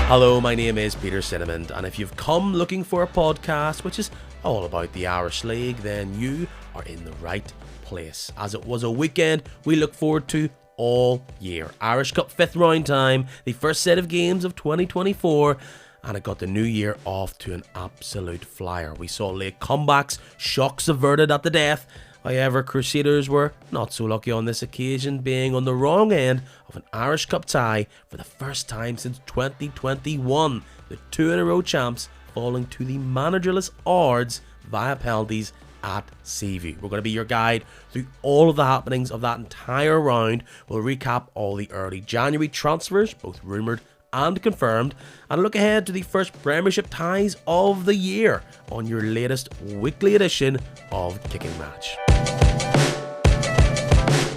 Hello, my name is Peter Cinnamon, and if you've come looking for a podcast which is all about the Irish League, then you are in the right place, as it was a weekend we look forward to all year. Irish Cup 5th round time, the first set of games of 2024, and it got the new year off to an absolute flyer. We saw late comebacks, shocks averted at the death. However, Crusaders were not so lucky on this occasion, being on the wrong end of an Irish Cup tie for the first time since 2021. The 2-in-a-row champs falling to the managerless Ards via penalties at Seaview. We're going to be your guide through all of the happenings of that entire round. We'll recap all the early January transfers, both rumoured and confirmed, and look ahead to the first Premiership ties of the year on your latest weekly edition of Kicking Match.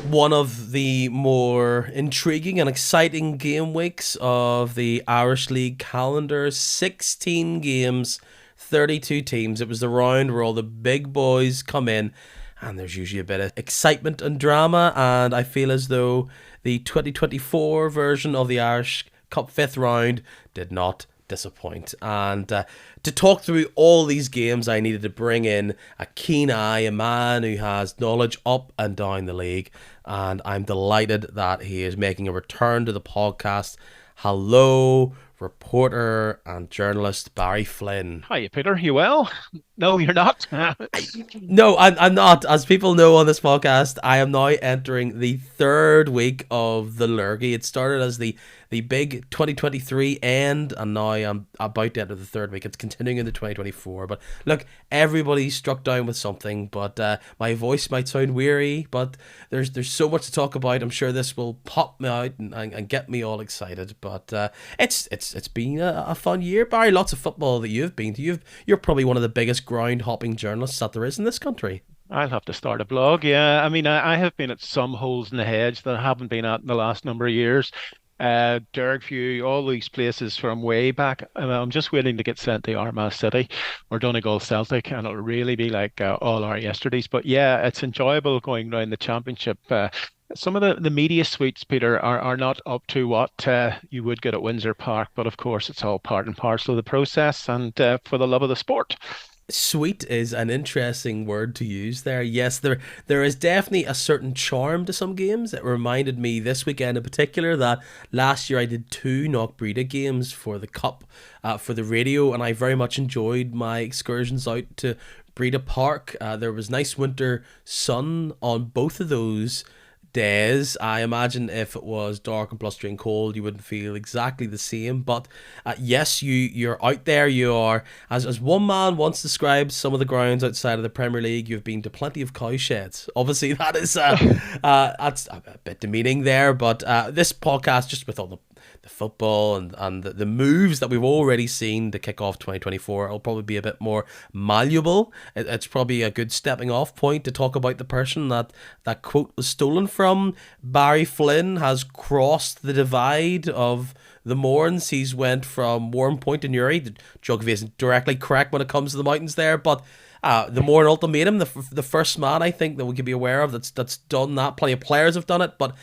One of the more intriguing and exciting game weeks of the Irish League calendar. 16 games, 32 teams. It was the round where all the big boys come in, and there's usually a bit of excitement and drama, and I feel as though the 2024 version of the Irish Cup 5th round did not disappoint. And to talk through all these games, I needed to bring in a keen eye, a man who has knowledge up and down the league, and I'm delighted that he is making a return to the podcast. Hello, reporter and journalist Barry Flynn. Hi, Peter. You well? No, you're not. No, I'm not. As people know on this podcast, I am now entering the third week of the Lurgy. It started as the big 2023 end, and now I'm about to enter the third week. It's continuing into 2024. But look, everybody's struck down with something, but my voice might sound weary, but there's so much to talk about. I'm sure this will pop me out and get me all excited. But it's been a fun year, Barry. Lots of football that you've been to. You're probably one of the biggest ground hopping journalists that there is in this country. I'll have to start a blog. Yeah, I mean, I have been at some holes in the hedge that I haven't been at in the last number of years. Dergview, all these places from way back. I'm just waiting to get sent to Armagh City or Donegal Celtic, and it'll really be like all our yesterdays. But yeah, it's enjoyable going around the championship. Some of the media suites, Peter, are not up to what you would get at Windsor Park, but of course it's all part and parcel of the process, and for the love of the sport. Sweet is an interesting word to use there. Yes, there is definitely a certain charm to some games. It reminded me this weekend in particular that last year I did 2 Knockbreda games for the Cup for the radio, and I very much enjoyed my excursions out to Breda Park. There was nice winter sun on both of those days. I imagine if it was dark and blustery and cold, you wouldn't feel exactly the same. But yes, you're out there. You are, as one man once described some of the grounds outside of the Premier League, you've been to plenty of cowsheds. Obviously, that is that's a bit demeaning there. But this podcast, just with all the football and the moves that we've already seen to kick off 2024, it'll probably be a bit more malleable. It's probably a good stepping off point to talk about the person that quote was stolen from. Barry Flynn has crossed the divide of the Mourns. He's went from Warrenpoint to Newry. The geography isn't directly correct when it comes to the mountains there, but the Mourne ultimatum, the first man I think that we could be aware of that's done that. Plenty of players have done it, but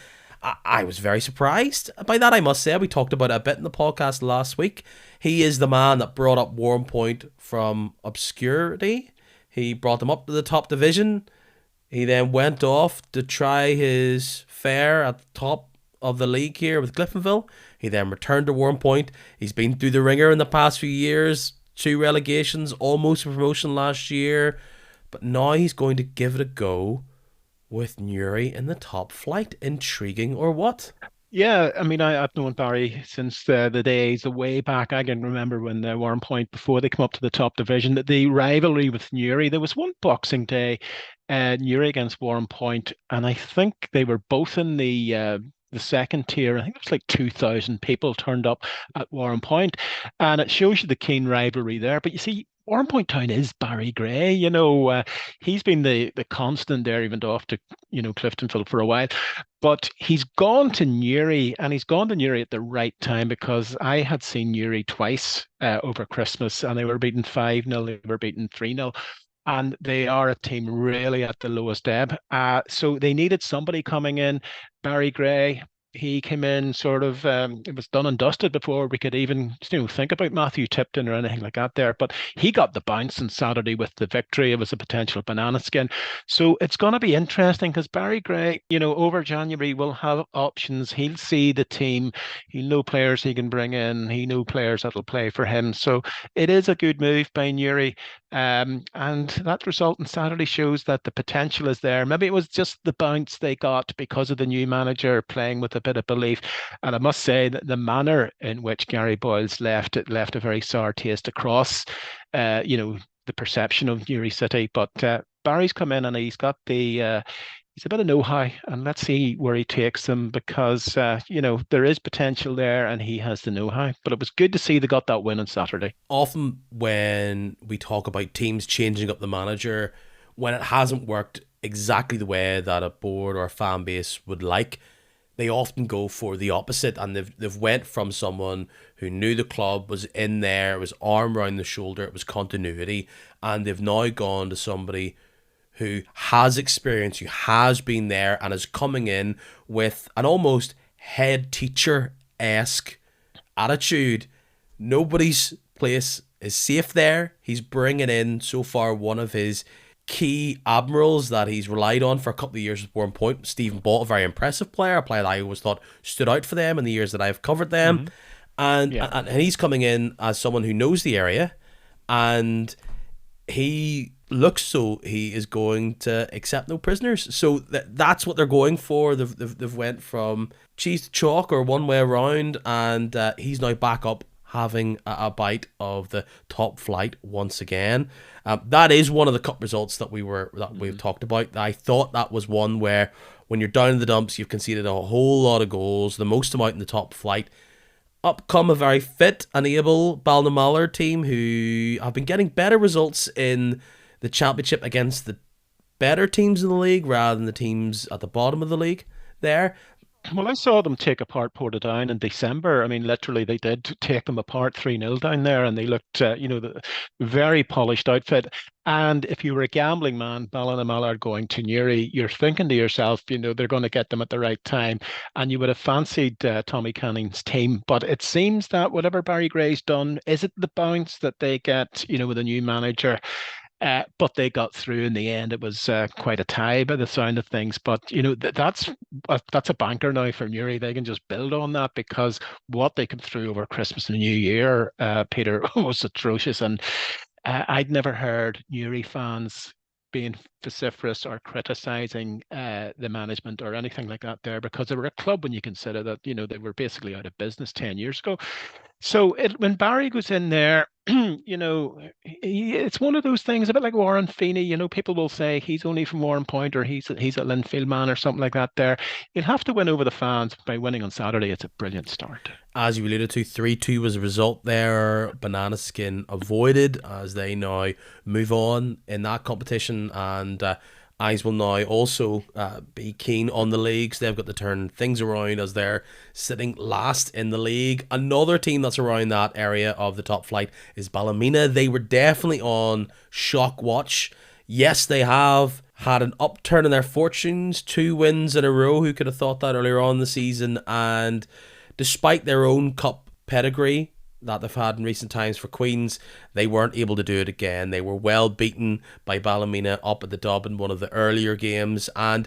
I was very surprised by that, I must say. We talked about it a bit in the podcast last week. He is the man that brought up Warrenpoint from obscurity. He brought them up to the top division. He then went off to try his fare at the top of the league here with Cliftonville. He then returned to Warrenpoint. He's been through the ringer in the past few years. 2 relegations, almost a promotion last year. But now he's going to give it a go with Newry in the top flight. Intriguing or what? Yeah, I mean, I've known Barry since the days of way back. I can remember when Warrenpoint, before they come up to the top division, that the rivalry with Newry. There was one Boxing Day, Newry against Warrenpoint, and I think they were both in the second tier. I think it was like 2,000 people turned up at Warrenpoint, and it shows you the keen rivalry there. But you see, Warrenpoint Town is Barry Gray. He's been the constant there, even off to Cliftonville for a while. But he's gone to Newry, and he's gone to Newry at the right time, because I had seen Newry twice over Christmas, and they were beaten 5-0, they were beaten 3-0. And they are a team really at the lowest ebb. So they needed somebody coming in. Barry Gray, he came in sort of, it was done and dusted before we could even, think about Matthew Tipton or anything like that there. But he got the bounce on Saturday with the victory. It was a potential banana skin. So it's going to be interesting because Barry Gray, over January will have options. He'll see the team. He'll know players he can bring in. He know players that'll play for him. So it is a good move by Newry. And that result on Saturday shows that the potential is there. Maybe it was just the bounce they got because of the new manager playing with a bit of belief. And I must say that the manner in which Gary Boyles left it left a very sour taste across, the perception of Newry City. But Barry's come in and he's got he's a bit of know-how, and let's see where he takes them because there is potential there, and he has the know-how. But it was good to see they got that win on Saturday. Often when we talk about teams changing up the manager, when it hasn't worked exactly the way that a board or a fan base would like, they often go for the opposite, and they've went from someone who knew the club, was in there, it was arm around the shoulder, it was continuity, and they've now gone to somebody who has experience, who has been there, and is coming in with an almost head teacher-esque attitude. Nobody's place is safe there. He's bringing in, so far, one of his key admirals that he's relied on for a couple of years at one point, Stephen Ball, a very impressive player, a player that I always thought stood out for them in the years that I've covered them. Mm-hmm. And he's coming in as someone who knows the area, and he looks so he is going to accept no prisoners. So that's what they're going for. They've went from cheese to chalk or one way around, and he's now back up having a bite of the top flight once again. That is one of the cup results that we've talked about. I thought that was one where when you're down in the dumps, you've conceded a whole lot of goals, the most amount in the top flight. Up come a very fit and able Ballinamallard team who have been getting better results in the championship against the better teams in the league rather than the teams at the bottom of the league there. Well, I saw them take apart Portadown in December. I mean, literally, they did take them apart 3-0 down there, and they looked, the very polished outfit. And if you were a gambling man, Ballinamallard going to Newry, you're thinking to yourself, they're going to get them at the right time. And you would have fancied Tommy Canning's team. But it seems that whatever Barry Gray's done, is it the bounce that they get, with a new manager? But they got through in the end. It was quite a tie by the sound of things. But that's a banker now for Newry. They can just build on that because what they came through over Christmas and New Year, Peter, was atrocious. And I'd never heard Newry fans being vociferous or criticising the management or anything like that there, because they were a club when you consider that they were basically out of business 10 years ago. So when Barry goes in there, it's one of those things, a bit like Warren Feeney. People will say he's only from Warrenpoint or he's a Linfield man or something like that there. You'll have to win over the fans. By winning on Saturday, it's a brilliant start. As you alluded to, 3-2 was the result there. Banana Skin avoided as they now move on in that competition, and eyes will now also be keen on the leagues. They've got to turn things around as they're sitting last in the league. Another team that's around that area of the top flight is Ballymena. They were definitely on shock watch. Yes, they have had an upturn in their fortunes, 2 wins in a row. Who could have thought that earlier on in the season? And despite their own cup pedigree that they've had in recent times for Queens, they weren't able to do it again. They were well beaten by Ballymena up at the Dub in one of the earlier games, and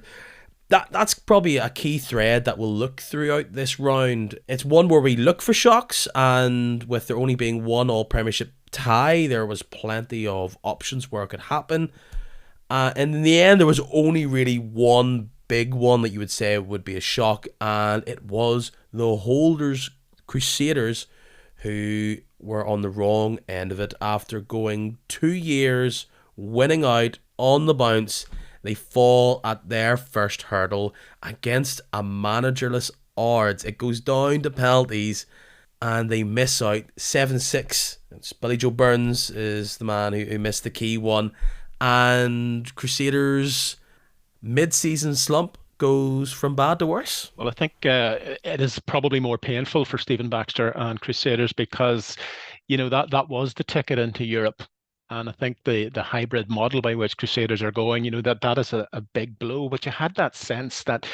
that's probably a key thread that we'll look throughout this round. It's one where we look for shocks, and with there only being one all-premiership tie, there was plenty of options where it could happen, and in the end there was only really one big one that you would say would be a shock, and it was the holders Crusaders, who were on the wrong end of it after going 2 years winning out on the bounce. They fall at their first hurdle against a managerless Ards. It goes down to penalties and they miss out 7-6. Billy Joe Burns is the man who missed the key one, and Crusaders' mid-season slump goes from bad to worse. Well, I think it is probably more painful for Stephen Baxter and Crusaders because, that was the ticket into Europe. And I think the hybrid model by which Crusaders are going, that is a big blow. But you had that sense that,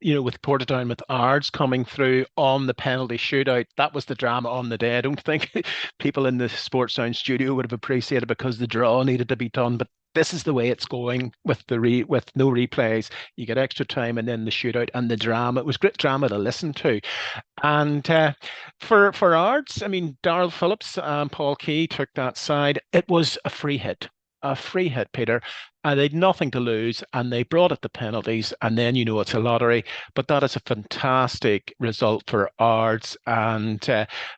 with Portadown, with Ards coming through on the penalty shootout, that was the drama on the day. I don't think people in the Sports Sound studio would have appreciated because the draw needed to be done. But this is the way it's going with with no replays. You get extra time and then the shootout and the drama. It was great drama to listen to. And for Ards, I mean, Darrell Phillips and Paul Key took that side. It was a free hit, Peter. They'd nothing to lose, and they brought it to penalties, and then it's a lottery. But that is a fantastic result for Ards, and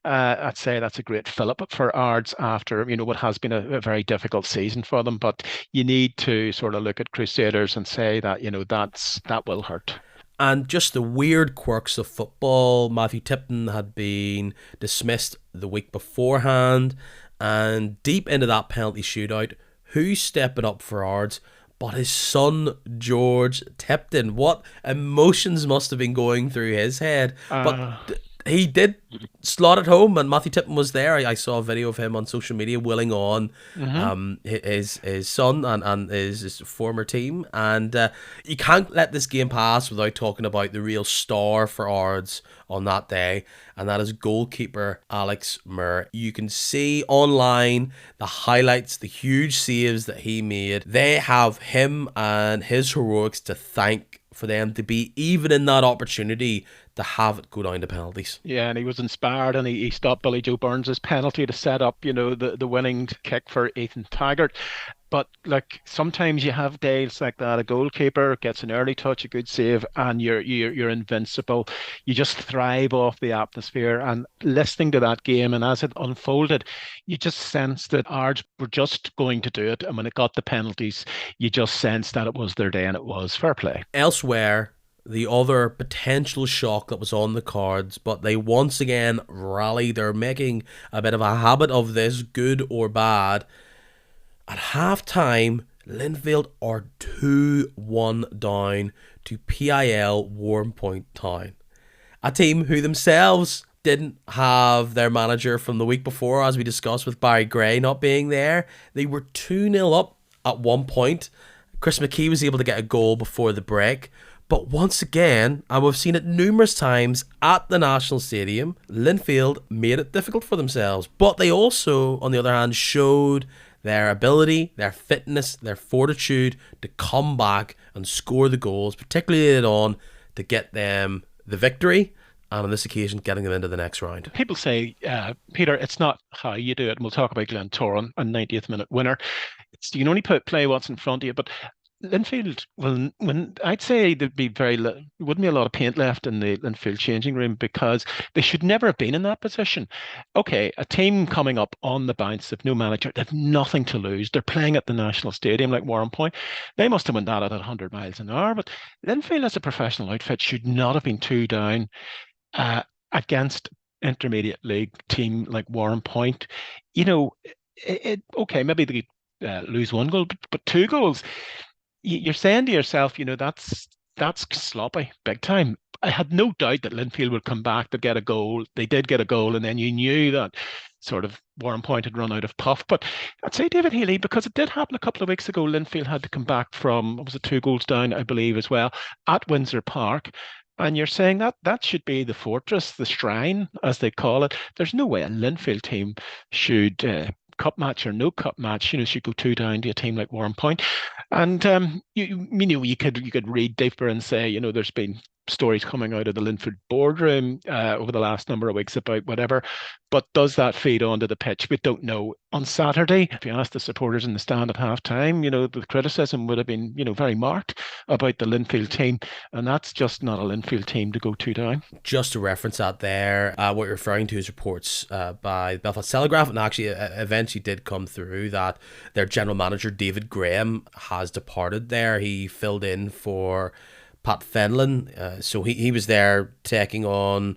I'd say that's a great fillip for Ards after what has been a very difficult season for them. But you need to sort of look at Crusaders and say that that will hurt. And just the weird quirks of football. Matthew Tipton had been dismissed the week beforehand, and deep into that penalty shootout, who's stepping up for Ards but his son George Tipton? What emotions must have been going through his head? But he did slot it home, and Matthew Tipton was there. I saw a video of him on social media willing on his son and his former team. And you can't let this game pass without talking about the real star for Ards on that day, and that is goalkeeper Alex Moore. You can see online the highlights, the huge saves that he made. They have him and his heroics to thank for them to be even in that opportunity to have it go down to penalties. Yeah, and he was inspired, and he stopped Billy Joe Burns' penalty to set up, the winning kick for Ethan Taggart. But like sometimes you have days like that. A goalkeeper gets an early touch, a good save, and you're invincible. You just thrive off the atmosphere. And listening to that game, and as it unfolded, you just sensed that Ards were just going to do it. And when it got the penalties, you just sensed that it was their day, and it was fair play. Elsewhere, the other potential shock that was on the cards, but they once again rallied. They're making a bit of a habit of this, good or bad. At half-time, Linfield are 2-1 down to PIL Warmpoint Town. A team who themselves didn't have their manager from the week before, as we discussed with Barry Gray not being there. They were 2-0 up at one point. Chris McKee was able to get a goal before the break. But once again, and we've seen it numerous times at the National Stadium, Linfield made it difficult for themselves. But they also, on the other hand, showed their ability, their fitness, their fortitude to come back and score the goals, particularly on to get them the victory, and on this occasion, getting them into the next round. People say, Peter, it's not how you do it. And we'll talk about Glen Toran, a 90th minute winner. You can only play what's in front of you, but Linfield, well, when I'd say there'd be wouldn't be a lot of paint left in the Linfield changing room, because they should never have been in that position. Okay, a team coming up on the bounce of no manager, they've nothing to lose. They're playing at the National Stadium like Warrenpoint. They must have went that at 100 miles an hour. But Linfield, as a professional outfit, should not have been 2 down against intermediate league team like Warrenpoint. Okay, maybe they lose 1 goal, but 2 goals. You're saying to yourself, that's sloppy, big time. I had no doubt that Linfield would come back to get a goal. They did get a goal, and then you knew that sort of Warrenpoint had run out of puff. But I'd say David Healy, because it did happen a couple of weeks ago, Linfield had to come back from, was it 2 goals down, I believe, as well, at Windsor Park. And you're saying that should be the fortress, the shrine, as they call it. There's no way a Linfield team should cup match or no cup match, should go 2 down to a team like Warrenpoint. And you could read deeper and say, there's been stories coming out of the Linfield boardroom over the last number of weeks about whatever. But does that feed onto the pitch? We don't know. On Saturday, if you ask the supporters in the stand at half-time, the criticism would have been, very marked about the Linfield team. And that's just not a Linfield team to go 2 down. Just to reference that there, what you're referring to is reports by Belfast Telegraph, and actually eventually did come through that their general manager, David Graham, has departed there. He filled in for Pat Fenlon, so he was there taking on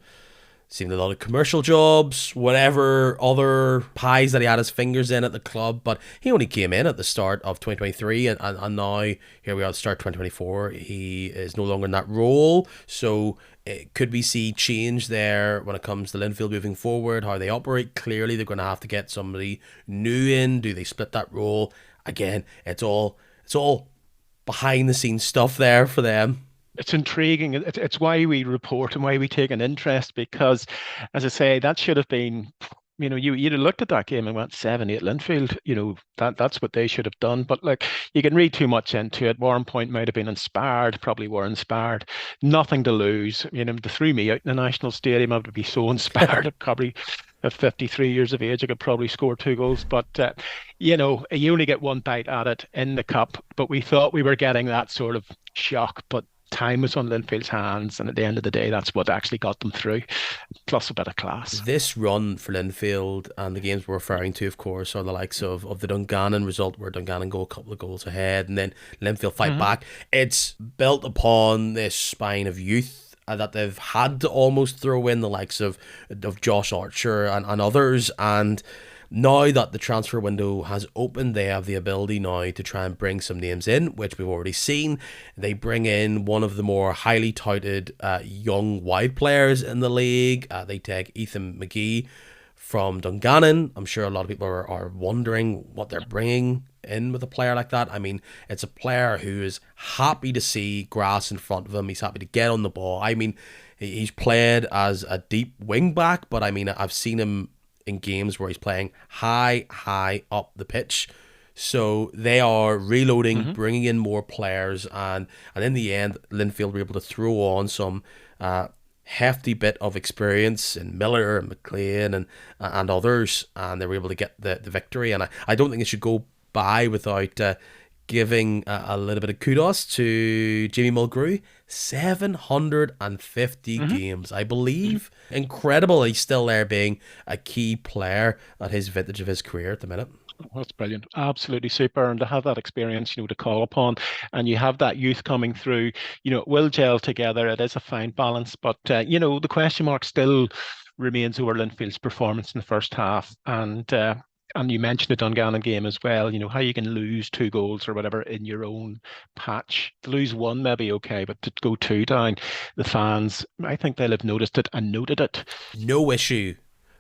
seemed a lot of commercial jobs, whatever other pies that he had his fingers in at the club, but he only came in at the start of 2023, and now here we are at the start of 2024. He is no longer in that role, so could we see change there when it comes to Linfield moving forward, how they operate? Clearly they're going to have to get somebody new in. Do they split that role? Again, it's all behind the scenes stuff there for them. It's intriguing. It's why we report and why we take an interest, because, as I say, that should have been, you'd have looked at that game and went 7-8 Linfield. That's what they should have done. But like, you can read too much into it. Warrenpoint might have been inspired, probably were inspired. Nothing to lose. They threw me out in the National Stadium. I would be so inspired. I'd probably, at 53 years of age, I could probably score 2 goals. But, you only get one bite at it in the cup. But we thought we were getting that sort of shock. But time was on Linfield's hands, and at the end of the day, that's what actually got them through, plus a bit of class. This run for Linfield, and the games we're referring to, of course, are the likes of the Dungannon result, where Dungannon go a couple of goals ahead, and then Linfield fight back. It's built upon this spine of youth that they've had to almost throw in, the likes of Josh Archer and others, and now that the transfer window has opened, they have the ability now to try and bring some names in, which we've already seen. They bring in one of the more highly touted young wide players in the league. They take Ethan McGee from Dungannon. I'm sure a lot of people are wondering what they're bringing in with a player like that. I mean, it's a player who is happy to see grass in front of him. He's happy to get on the ball. I mean, he's played as a deep wing back, but I mean, I've seen him in games where he's playing high up the pitch. So they are reloading, bringing in more players, and in the end, Linfield were able to throw on some hefty bit of experience in Miller and McLean and others, and they were able to get the victory. And I don't think it should go by without giving a little bit of kudos to Jamie Mulgrew. 750 games, I believe. Incredible. He's still there, being a key player at his vintage of his career at the minute. That's brilliant. Absolutely super. And to have that experience, to call upon, and you have that youth coming through, it will gel together. It is a fine balance, but, the question mark still remains over Linfield's performance in the first half. And you mentioned the Dungannon game as well, how you can lose 2 goals or whatever in your own patch. To lose 1 maybe okay, but to go 2 down, the fans, I think they'll have noticed it and noted it. No issue.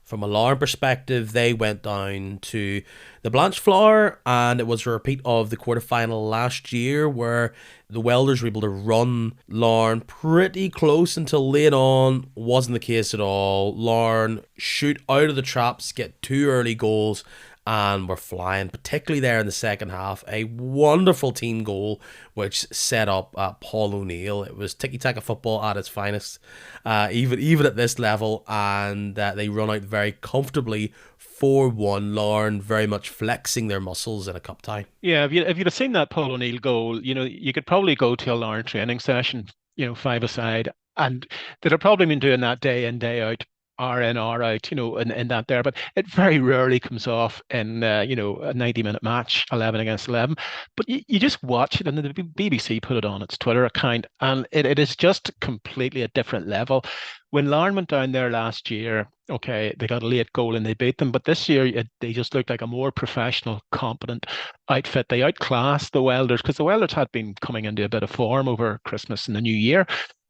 From a Larne perspective, they went down to the Blanchflower, and it was a repeat of the quarterfinal last year, where the Welders were able to run Larne pretty close until late on. Wasn't the case at all. Larne shoot out of the traps, get 2 early goals, and were flying, particularly there in the second half. A wonderful team goal which set up Paul O'Neill. It was tiki-taka football at its finest, even at this level, and they run out very comfortably 4-1. Larne very much flexing their muscles in a cup tie. Yeah, if you'd have seen that Paul O'Neill goal, you could probably go to a Larne training session, 5-a-side, and they'd have probably been doing that day in, day out, R in, R out, in that there. But it very rarely comes off in, a 90-minute match, 11 against 11. But you just watch it, and the BBC put it on its Twitter account, and it is just completely a different level. When Larne went down there last year, okay, they got a late goal and they beat them. But this year, they just looked like a more professional, competent outfit. They outclassed the Welders, because the Welders had been coming into a bit of form over Christmas and the New Year.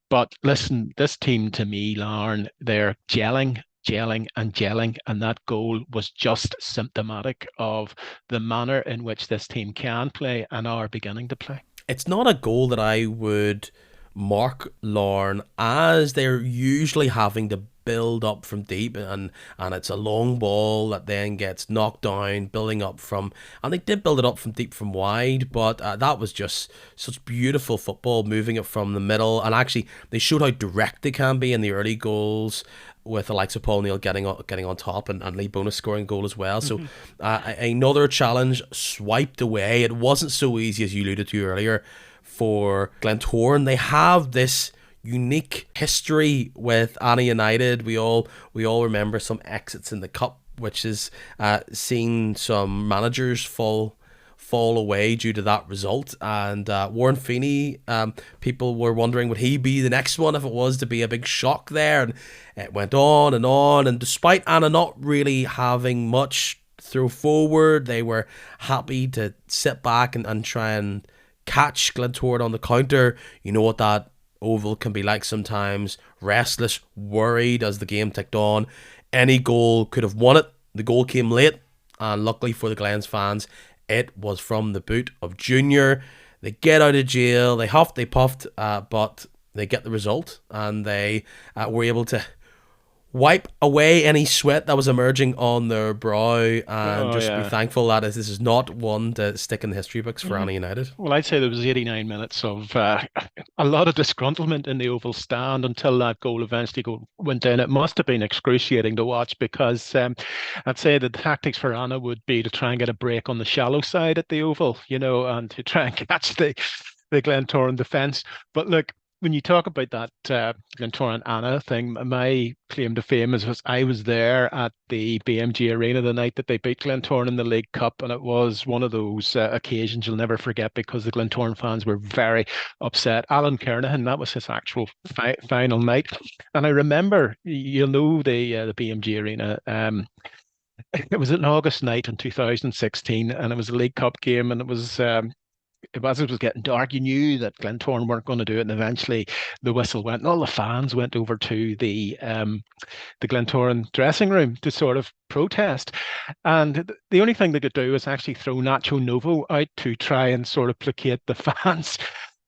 But listen, this team, to me, Larne, they're gelling, and that goal was just symptomatic of the manner in which this team can play and are beginning to play. It's not a goal that I would mark Larne as they're usually having to build up from deep, and it's a long ball that then gets knocked down, building up from, and they did build it up from deep from wide, but that was just such beautiful football, moving it from the middle. And actually they showed how direct they can be in the early goals, with the likes of Paul Neal getting on top, and Lee Bonus scoring a goal as well. So another challenge swiped away. It wasn't so easy, as you alluded to earlier, for Glentoran. They have this unique history with Annagh United. We all remember some exits in the cup, which has seen some managers fall fall away due to that result. And Warren Feeney, people were wondering, would he be the next one if it was to be a big shock there? And it went on and on. And despite Annagh not really having much throw forward, they were happy to sit back and try and catch Glentoran on the counter. You know what that oval can be like sometimes. Restless, worried as the game ticked on. Any goal could have won it. The goal came late, and luckily for the Glens fans, it was from the boot of Junior. They get out of jail, they huffed, they puffed, but they get the result, and they were able to wipe away any sweat that was emerging on their brow, and Oh just be yeah. thankful that this is not one to stick in the history books for Annagh United. Well, I'd say there was 89 minutes of a lot of disgruntlement in the Oval Stand until that goal eventually went in. It must have been excruciating to watch because I'd say the tactics for Annagh would be to try and get a break on the shallow side at the Oval, and to try and catch the Glentoran defence. But look, when you talk about that Glentoran Annagh thing, my claim to fame is I was there at the BMG Arena the night that they beat Glentoran in the League Cup, and it was one of those occasions you'll never forget because the Glentoran fans were very upset. Alan Kernahan, that was his actual final night, and I remember, you'll know the BMG Arena. It was an August night in 2016, and it was a League Cup game, and it was. As it was getting dark, you knew that Glentoran weren't going to do it, and eventually the whistle went, and all the fans went over to the Glentoran dressing room to sort of protest. And the only thing they could do was actually throw Nacho Novo out to try and sort of placate the fans.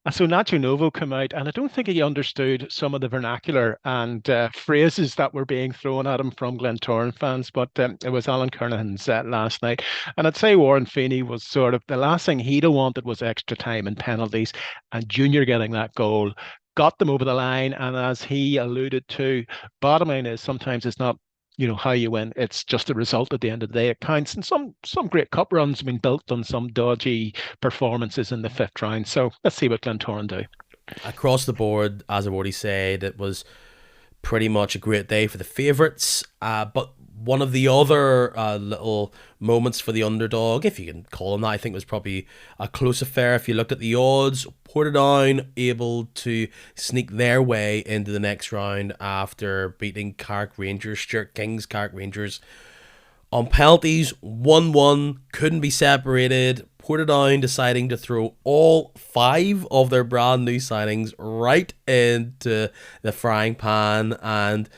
And so Nacho Novo came out, and I don't think he understood some of the vernacular and phrases that were being thrown at him from Glentoran fans, but it was Alan Kernahan's last night. And I'd say Warren Feeney was sort of the last thing he'd have wanted was extra time and penalties, and Junior getting that goal got them over the line. And as he alluded to, bottom line is sometimes it's not how you win. It's just a result at the end of the day. It counts. And some great cup runs have been built on some dodgy performances in the fifth round. So let's see what Glentoran do. Across the board, as I've already said, it was pretty much a great day for the favourites. But one of the other little moments for the underdog, if you can call them that, I think was probably a close affair. If you looked at the odds, Portadown able to sneak their way into the next round after beating Carrick Rangers, Stuart King's Carrick Rangers on penalties. 1-1, couldn't be separated. Portadown deciding to throw all 5 of their brand new signings right into the frying pan, and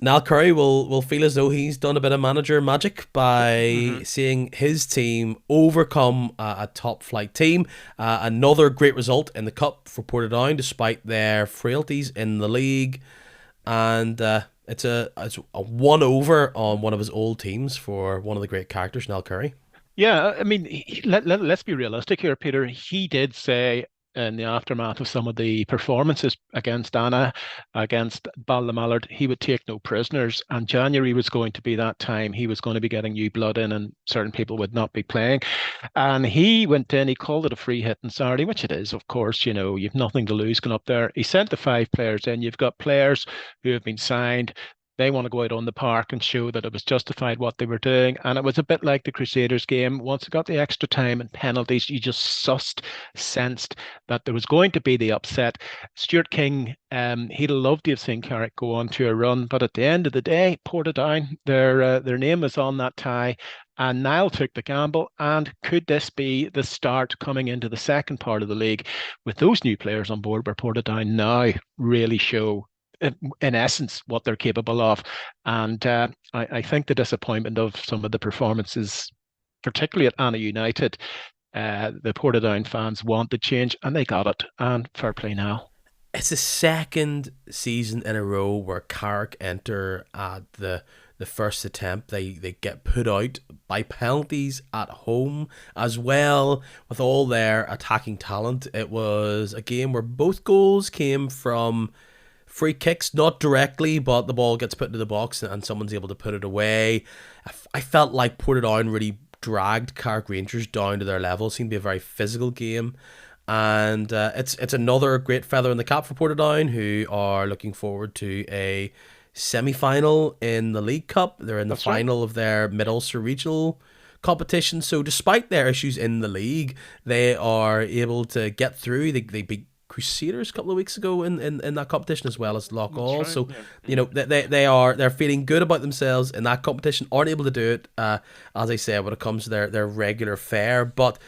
Niall Curry will feel as though he's done a bit of manager magic by seeing his team overcome a top flight team. Another great result in the cup for Portadown despite their frailties in the league, and it's a 1-over on one of his old teams for one of the great characters, Niall Curry. Yeah, I mean, let's be realistic here, Peter. He did say in the aftermath of some of the performances against Annagh, against Ballymallard, he would take no prisoners. And January was going to be that time. He was going to be getting new blood in, and certain people would not be playing. And he went in, he called it a free hit on Saturday, which it is, of course. You've nothing to lose going up there. He sent the 5 players in. You've got players who have been signed. They want to go out on the park and show that it was justified what they were doing. And it was a bit like the Crusaders game. Once it got the extra time and penalties, you just sensed that there was going to be the upset. Stuart King, he'd have loved to have seen Carrick go on to a run. But at the end of the day, Portadown, their name was on that tie. And Niall took the gamble. And could this be the start coming into the second part of the league with those new players on board where Portadown now really show in essence what they're capable of? And I think the disappointment of some of the performances, particularly at Annagh United, the Portadown fans wanted change and they got it, and fair play now. It's the second season in a row where Carrick enter at the first attempt. They get put out by penalties at home as well. With all their attacking talent, it was a game where both goals came from free kicks, not directly, but the ball gets put into the box and someone's able to put it away. I felt like Portadown really dragged Carrick Rangers down to their level. It seemed to be a very physical game. And it's another great feather in the cap for Portadown, who are looking forward to a semi-final in the League Cup. They're in the final of their Mid-Ulster Regional competition. So despite their issues in the league, they are able to get through. They beat Crusaders a couple of weeks ago in that competition, as well as Loch That's All. right. So Yeah. they're feeling good about themselves in that competition. Aren't able to do it, as I said, when it comes to their regular fare. But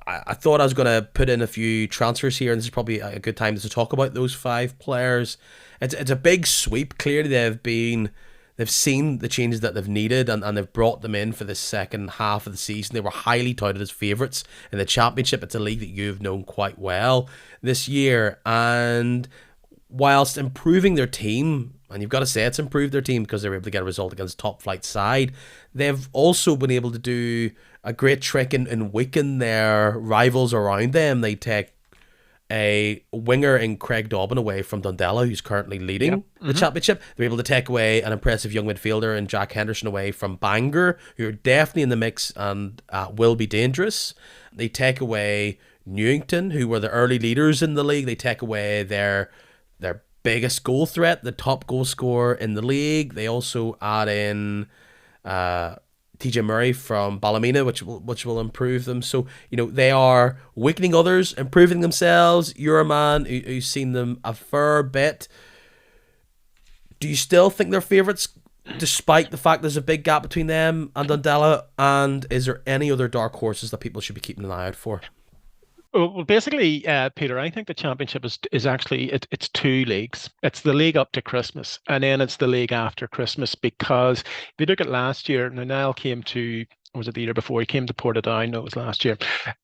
I thought I was going to put in a few transfers here, and this is probably a good time to talk about those five players. It's a big sweep. Clearly, they've seen the changes that they've needed, and they've brought them in for the second half of the season. They were highly touted as favourites in the Championship. It's a league that you've known quite well this year. And whilst improving their team, and you've got to say it's improved their team because they were able to get a result against top flight side, they've also been able to do a great trick in weaken their rivals around them. They take a winger in Craig Dobbin away from Dundela, who's currently Yep. leading the Championship. They're able to take away an impressive young midfielder in Jack Henderson away from Bangor, who are definitely in the mix and will be dangerous. They take away Newington, who were the early leaders in the league. They take away their biggest goal threat, the top goal scorer in the league. They also add in TJ Murray from Ballymena, which will improve them. So, they are weakening others, improving themselves. You're a man who's seen them a fair bit. Do you still think they're favourites, despite the fact there's a big gap between them and Dundela? And is there any other dark horses that people should be keeping an eye out for? Well, basically, Peter, I think the championship is actually it's two leagues. It's the league up to Christmas, and then it's the league after Christmas. Because if you look at last year, now Niall came to, or was it the year before? He came to Portadown. No, it was last year,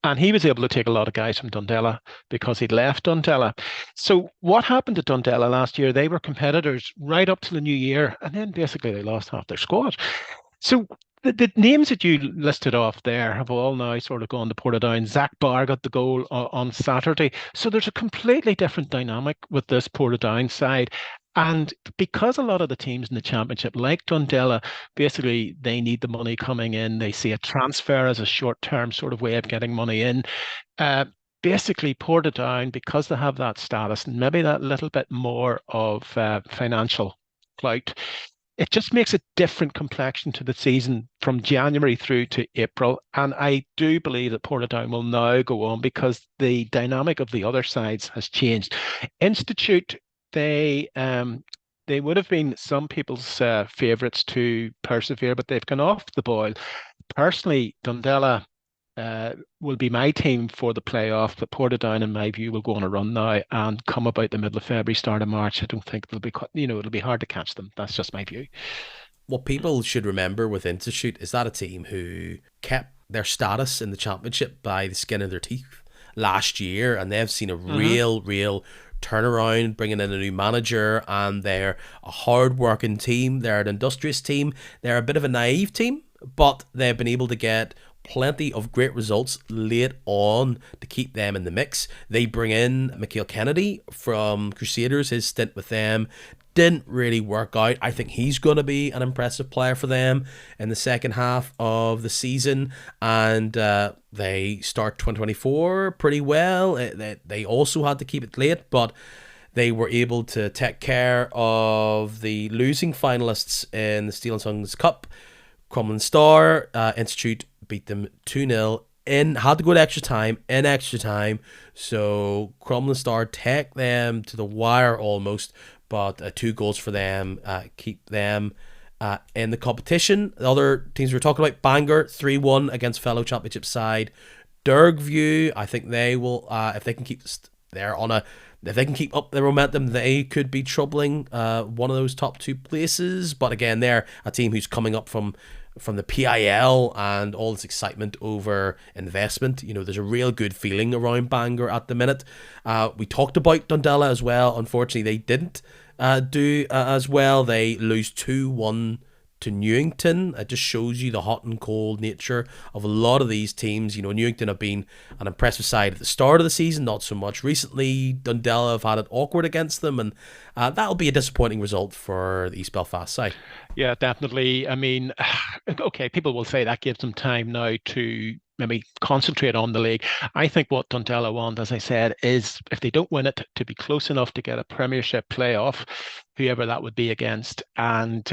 and he was able to take a lot of guys from Dundela because he'd left Dundela. So what happened to Dundela last year? They were competitors right up to the new year, and then basically they lost half their squad. So the names that you listed off there have all now sort of gone to Portadown. Zach Barr got the goal on Saturday. So there's a completely different dynamic with this Portadown side. And because a lot of the teams in the championship, like Dundela, basically they need the money coming in. They see a transfer as a short-term sort of way of getting money in. Uh, Basically, Portadown, because they have that status and maybe that little bit more of financial clout, it just makes a different complexion to the season from January through to April. And I do believe that Portadown will now go on because the dynamic of the other sides has changed. Institute, they would have been some people's favourites to persevere, but they've gone off the boil. Personally, Dundela will be my team for the playoff, but Portadown, in my view, will go on a run now and come about the middle of February, start of March. I don't think it'll be hard to catch them. That's just my view. What people should remember with Institute is that a team who kept their status in the championship by the skin of their teeth last year, and they've seen a real turnaround, bringing in a new manager, and they're a hard-working team. They're an industrious team. They're a bit of a naive team, but they've been able to get plenty of great results late on to keep them in the mix. They bring in Michael Kennedy from Crusaders. His stint with them didn't really work out. I think he's going to be an impressive player for them in the second half of the season, and they start 2024 pretty well. They also had to keep it late, but they were able to take care of the losing finalists in the Steel and Sons Cup. Crumlin Star Institute beat them 2-0 had to go to extra time, so Crumlin Star take them to the wire almost, but 2 goals for them keep them in the competition. The other teams we were talking about, Bangor 3-1 against fellow championship side Dergview. I think they will, if they can keep if they can keep up their momentum, they could be troubling one of those top 2 places. But again, they're a team who's coming up from the PIL and all this excitement over investment. There's a real good feeling around Bangor at the minute. We talked about Dundela as well. Unfortunately, they didn't do as well. They lose 2-1 to Newington. It just shows you the hot and cold nature of a lot of these teams. Newington have been an impressive side at the start of the season, not so much recently. Dundela have had it awkward against them, and that'll be a disappointing result for the East Belfast side. Yeah, definitely. I mean, okay, people will say that gives them time now to maybe concentrate on the league. I think what Dundela want, as I said, is if they don't win it, to be close enough to get a Premiership playoff, whoever that would be against. And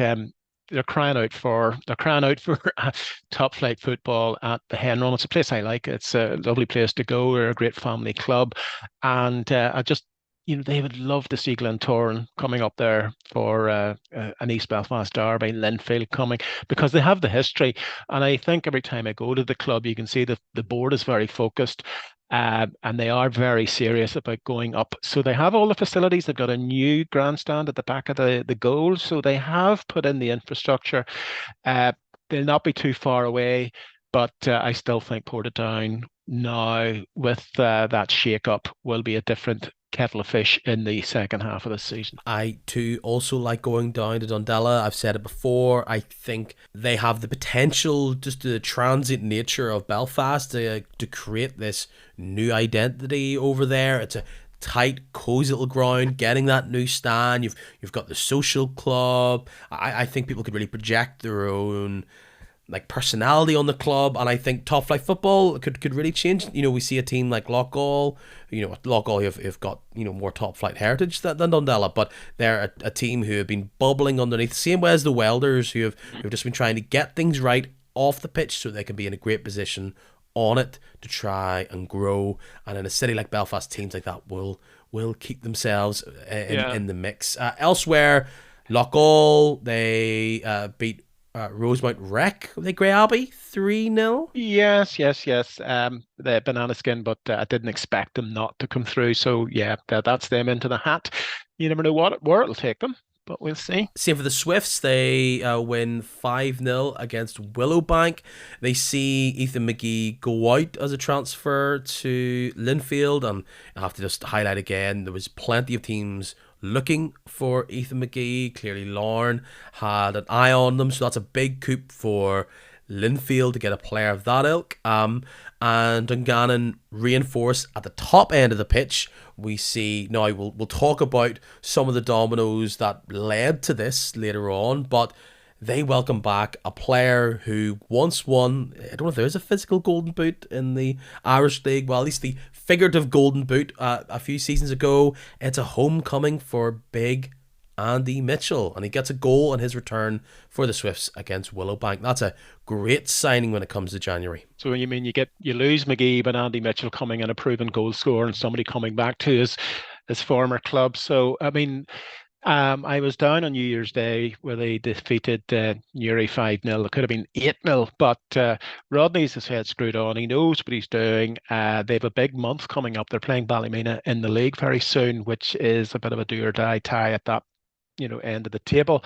they're crying out for top flight football at the Hen Run. It's a place I like. It's a lovely place to go. We're a great family club, and I just they would love to see Glentoran coming up there for an East Belfast derby, Linfield coming because they have the history. And I think every time I go to the club, you can see that the board is very focused. And they are very serious about going up. So they have all the facilities. They've got a new grandstand at the back of the goal. So they have put in the infrastructure. Uh, they'll not be too far away, but I still think Portadown now with that shake-up will be a different kettle of fish in the second half of the season. I too also like going down to Dundela. I've said it before. I think they have the potential, just the transient nature of Belfast, to create this new identity over there. It's a tight, cozy little ground. Getting that new stand, you've got the social club. I think people could really project their own like personality on the club, and I think top flight football could really change. We see a team like Loughgall. Loughgall have got more top flight heritage than Dundela, but they're a team who have been bubbling underneath, same way as the Welders, who've just been trying to get things right off the pitch so they can be in a great position on it to try and grow. And in a city like Belfast, teams like that will keep themselves in the mix. Elsewhere, Loughgall, they beat Rosemount Wreck, the Grey Abbey, 3-0. Yes. The banana skin, but I didn't expect them not to come through. So yeah, that's them into the hat. You never know where it'll take them, but we'll see. Same for the Swifts. They win 5-0 against Willowbank. They see Ethan McGee go out as a transfer to Linfield, and I have to just highlight again, there was plenty of teams looking for Ethan McGee. Clearly Larne had an eye on them, so that's a big coup for Linfield to get a player of that ilk. And Dungannon reinforce at the top end of the pitch. We see now we'll talk about some of the dominoes that led to this later on, but they welcome back a player who once won, I don't know if there's a physical golden boot in the Irish League, well, at least the figurative golden boot a few seasons ago. It's a homecoming for big Andy Mitchell, and he gets a goal on his return for the Swifts against Willowbank. That's a great signing when it comes to January. So you mean you lose McGee, but Andy Mitchell coming in, a proven goal scorer, and somebody coming back to his former club. So I mean, I was down on New Year's Day where they defeated Newry 5-0. It could have been 8-0, but Rodney's his head screwed on. He knows what he's doing. They have a big month coming up. They're playing Ballymena in the league very soon, which is a bit of a do or die tie at that end of the table.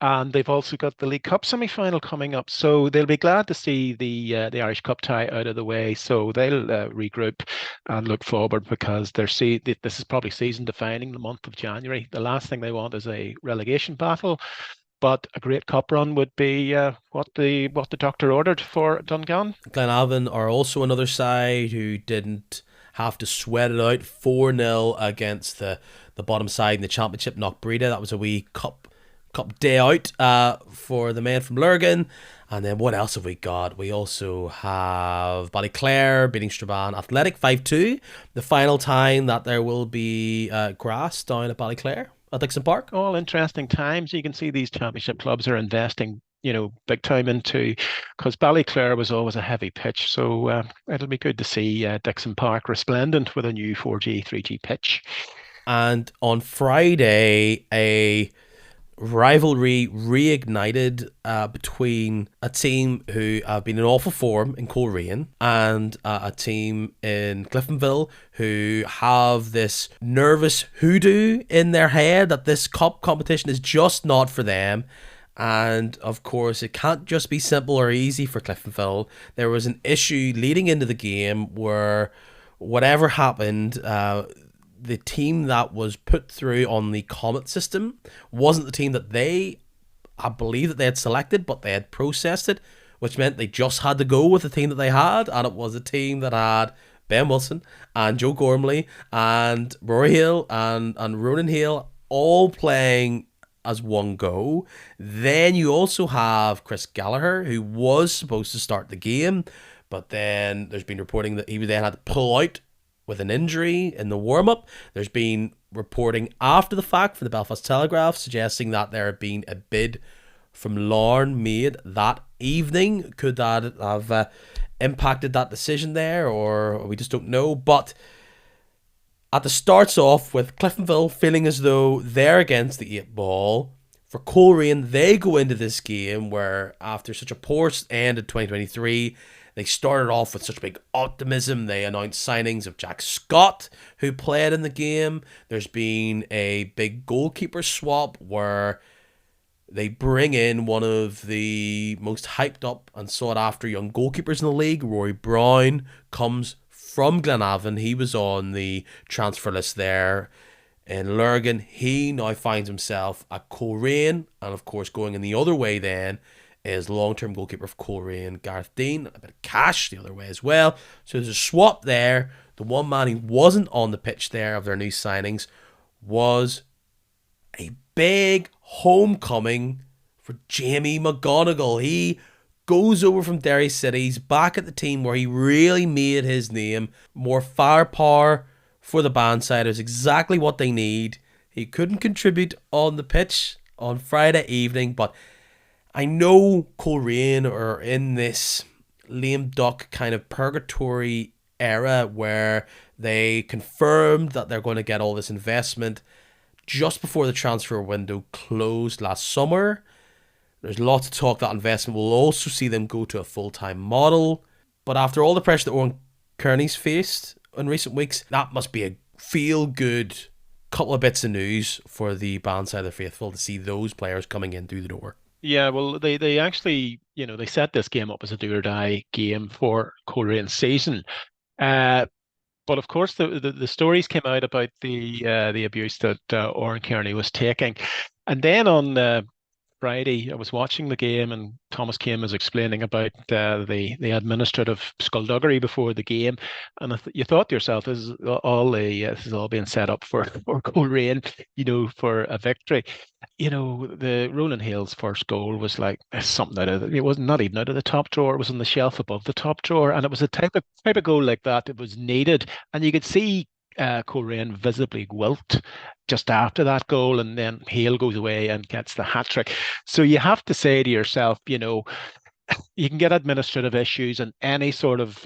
And they've also got the League Cup semi-final coming up, so they'll be glad to see the Irish Cup tie out of the way. So they'll regroup and look forward, because this is probably season defining, the month of January. The last thing they want is a relegation battle, but a great cup run would be what the doctor ordered for Dungan. Glenavon are also another side who didn't have to sweat it out. 4-0 against the bottom side in the championship, Knockbreda. That was a wee cup day out for the men from Lurgan. And then what else have we got? We also have Ballyclare beating Strabane Athletic 5-2. The final time that there will be grass down at Ballyclare at Dixon Park. All interesting times. You can see these championship clubs are investing big time into, because Ballyclare was always a heavy pitch. So it'll be good to see Dixon Park resplendent with a new 4G, 3G pitch. And on Friday, a rivalry reignited between a team who have been in awful form in Coleraine and a team in Cliftonville who have this nervous hoodoo in their head that this cup competition is just not for them. And of course, it can't just be simple or easy for Cliftonville. There was an issue leading into the game where whatever happened, the team that was put through on the Comet system wasn't the team that I believe that they had selected, but they had processed it, which meant they just had to go with the team that they had, and it was a team that had Ben Wilson and Joe Gormley and Rory Hill and Ronan Hill all playing as one go. Then you also have Chris Gallagher, who was supposed to start the game, but then there's been reporting that he then had to pull out with an injury in the warm-up. There's been reporting after the fact from the Belfast Telegraph suggesting that there had been a bid from Larne made that evening. Could that have impacted that decision there, or we just don't know? But at the starts off with Cliftonville feeling as though they're against the eight ball. For Coleraine, they go into this game where after such a poor end in 2023, they started off with such big optimism. They announced signings of Jack Scott, who played in the game. There's been a big goalkeeper swap where they bring in one of the most hyped up and sought after young goalkeepers in the league. Rory Brown comes from Glenavon. He was on the transfer list there in Lurgan. He now finds himself at Coleraine, and of course, going in the other way then is long-term goalkeeper for Coleraine, Gareth Dean. A bit of cash the other way as well. So there's a swap there. The one man who wasn't on the pitch there of their new signings was a big homecoming for Jamie McGonigal. He goes over from Derry City. He's back at the team where he really made his name. More firepower for the Bandside is exactly what they need. He couldn't contribute on the pitch on Friday evening, but I know Coleraine are in this lame duck kind of purgatory era where they confirmed that they're going to get all this investment just before the transfer window closed last summer. There's lots of talk that investment will also see them go to a full-time model. But after all the pressure that Owen Kearney's faced in recent weeks, that must be a feel-good couple of bits of news for the Bandside of the Faithful to see those players coming in through the door. Yeah, well, they actually, they set this game up as a do or die game for Coleraine season. Uh, but of course, the stories came out about the abuse that Oran Kearney was taking, and then on Friday, I was watching the game, and Thomas Kane was explaining about the administrative skullduggery before the game, and you thought to yourself, this is all being set up for Coleraine, for a victory. The Roland Hale's first goal was like something it was not even out of the top drawer. It was on the shelf above the top drawer, and it was a type of goal like that. It was needed, and you could see Coleraine visibly wilt just after that goal, and then Hale goes away and gets the hat trick. So you have to say to yourself, you can get administrative issues in any sort of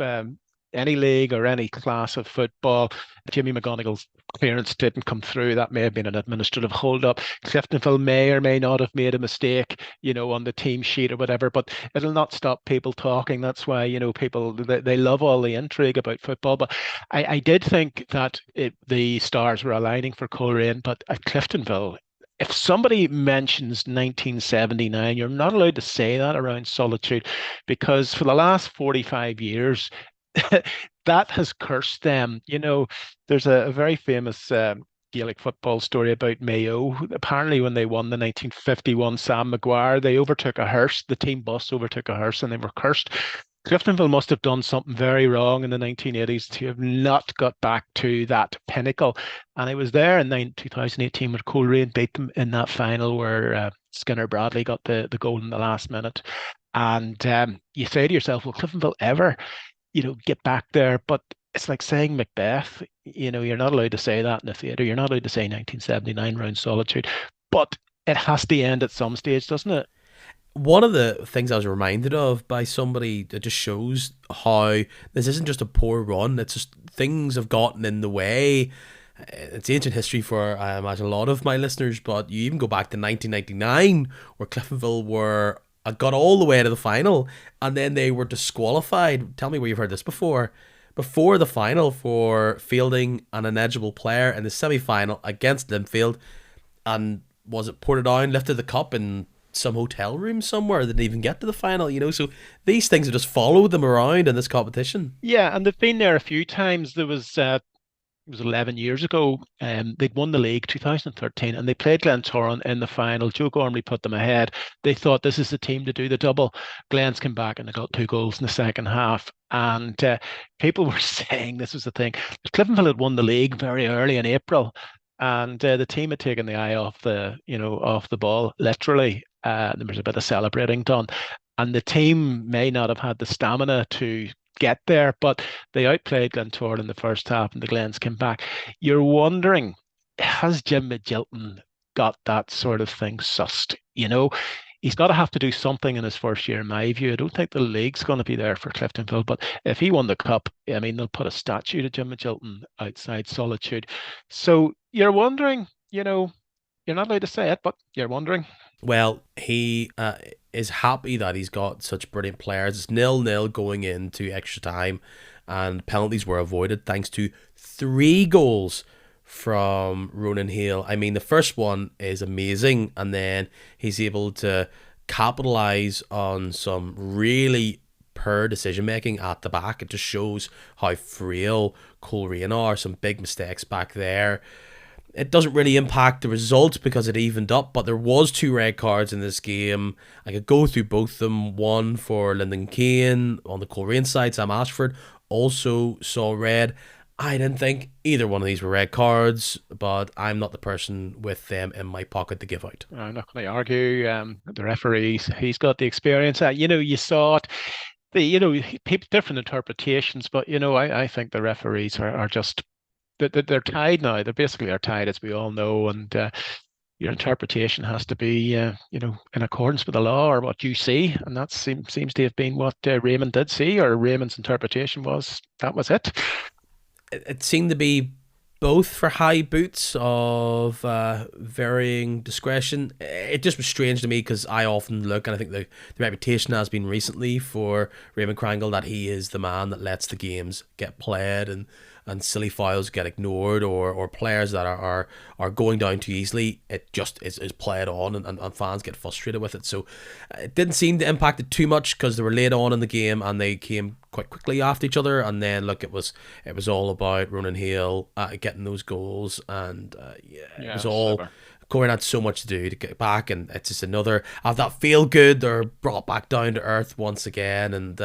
any league or any class of football. Jimmy McGonigal's clearance didn't come through. That may have been an administrative hold-up. Cliftonville may or may not have made a mistake, on the team sheet or whatever, but it'll not stop people talking. That's why, people, they love all the intrigue about football. But I did think that the stars were aligning for Coleraine, but at Cliftonville, if somebody mentions 1979, you're not allowed to say that around Solitude, because for the last 45 years, that has cursed them. There's a very famous Gaelic football story about Mayo. Apparently, when they won the 1951 Sam Maguire, they overtook a hearse. The team bus overtook a hearse, and they were cursed. Cliftonville must have done something very wrong in the 1980s to have not got back to that pinnacle. And it was there in 2018 where Coleraine beat them in that final where Skinner Bradley got the goal in the last minute. And you say to yourself, will Cliftonville ever get back there? But it's like saying Macbeth, you're not allowed to say that in the theatre. You're not allowed to say 1979 round Solitude, but it has to end at some stage, doesn't it? One of the things I was reminded of by somebody that just shows how this isn't just a poor run, it's just things have gotten in the way. It's ancient history for, I imagine, a lot of my listeners, but you even go back to 1999 where Cliftonville got all the way to the final and then they were disqualified. Tell me where you've heard this before the final for fielding an ineligible player in the semi-final against Linfield, and was it Portadown lifted the cup in some hotel room somewhere that didn't even get to the final, so these things have just followed them around in this competition. Yeah, and they've been there a few times. There was it was 11 years ago. They'd won the league 2013 and they played Glentoran in the final. Joe Gormley put them ahead. They thought this is the team to do the double. Glens came back and they got 2 goals in the second half. And people were saying this was the thing. Cliftonville had won the league very early in April, and the team had taken the eye off the ball, literally. There was a bit of celebrating done. And the team may not have had the stamina to get there, but they outplayed Glentoran in the first half and the Glens came back. You're wondering, has Jim Midgilton got that sort of thing sussed? he's got to have to do something in his first year, in my view. I don't think the league's going to be there for Cliftonville, but if he won the cup, I mean, they'll put a statue to Jim Magilton outside Solitude. So you're wondering, you're not allowed to say it, but you're wondering. Well, he is happy that he's got such brilliant players. It's 0-0 going into extra time, and penalties were avoided thanks to 3 goals from Ronan Hale. I mean, the first one is amazing, and then he's able to capitalize on some really poor decision making at the back. It just shows how frail Coleraine are. Some big mistakes back there. It doesn't really impact the result because it evened up, but there was 2 red cards in this game. I could go through both of them. One for Lyndon Kane on the Coleraine side. Sam Ashford also saw red. I didn't think either one of these were red cards, but I'm not the person with them in my pocket to give out. I'm not going to argue. The referees, he's got the experience. You saw it. People different interpretations, but I think the referees are just they're tied now. They basically are tied, as we all know, and your interpretation has to be, in accordance with the law or what you see, and that seems to have been what Raymond did see, or Raymond's interpretation was that was it. It seemed to be both for high boots of varying discretion. It just was strange to me because I often look, and I think the reputation has been recently for Raymond Krangle that he is the man that lets the games get played, and silly fouls get ignored, or players that are going down too easily, it just is played on, and fans get frustrated with it. So it didn't seem to impact it too much because they were late on in the game and they came quite quickly after each other. And then look, it was all about Ronan Hale getting those goals, and it was all. Super. Coleraine had so much to do to get back, and it's just another of that feel good. They're brought back down to earth once again, and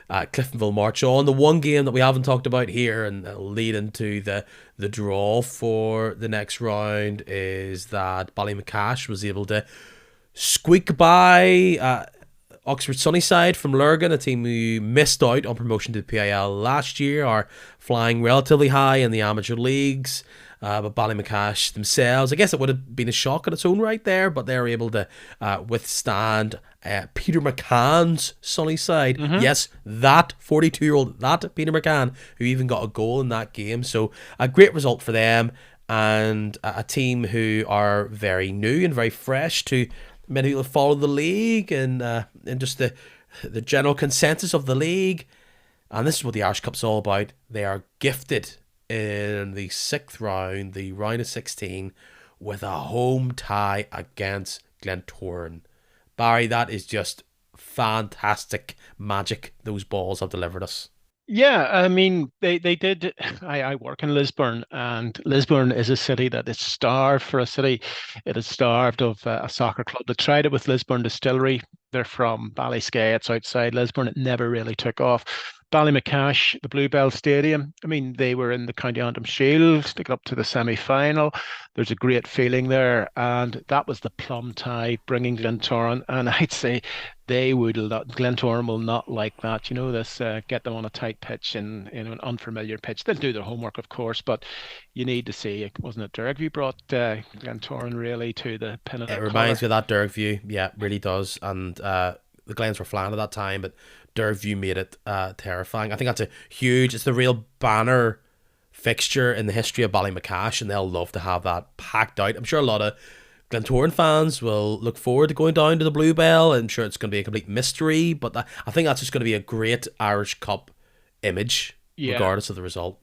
Cliftonville march on. The one game that we haven't talked about here, and it'll lead into the draw for the next round, is that Ballymacash was able to squeak by Oxford Sunnyside from Lurgan, a team who missed out on promotion to the PIL last year, are flying relatively high in the amateur leagues. But Ballymacash themselves, I guess it would have been a shock in its own right there, but they're able to withstand Peter McCann's Sunnyside. Mm-hmm. Yes, that 42-year-old, that Peter McCann, who even got a goal in that game. So a great result for them, and a team who are very new and very fresh to many people who follow the league, and just the general consensus of the league. And this is what the Irish Cup's all about. They are gifted in the 6th round, the round of 16, with a home tie against Glentoran. Barry, that is just fantastic magic those balls have delivered us. Yeah, I mean, they did. I work in Lisburn, and Lisburn is a city that is starved for a city. It is starved of a soccer club. They tried it with Lisburn Distillery. They're from Ballyskay. It's outside Lisburn. It never really took off. Ballymacash, the Bluebell Stadium. I mean, they were in the County Antrim Shield to get up to the semi-final. There's a great feeling there, and that was the plum tie bringing Glentoran. And I'd say Glentoran will not like that. This get them on a tight pitch in an unfamiliar pitch. They'll do their homework, of course, but you need to see. Wasn't it Derek View brought Glentoran really to the pin of the It reminds me of that Derek View. Yeah, it really does. And the Glens were flying at that time, but Derview made it terrifying. I think that's it's the real banner fixture in the history of Ballymacash, and they'll love to have that packed out. I'm sure a lot of Glentoran fans will look forward to going down to the Bluebell. I'm sure it's going to be a complete mystery, but I think that's just going to be a great Irish Cup image, regardless of the result.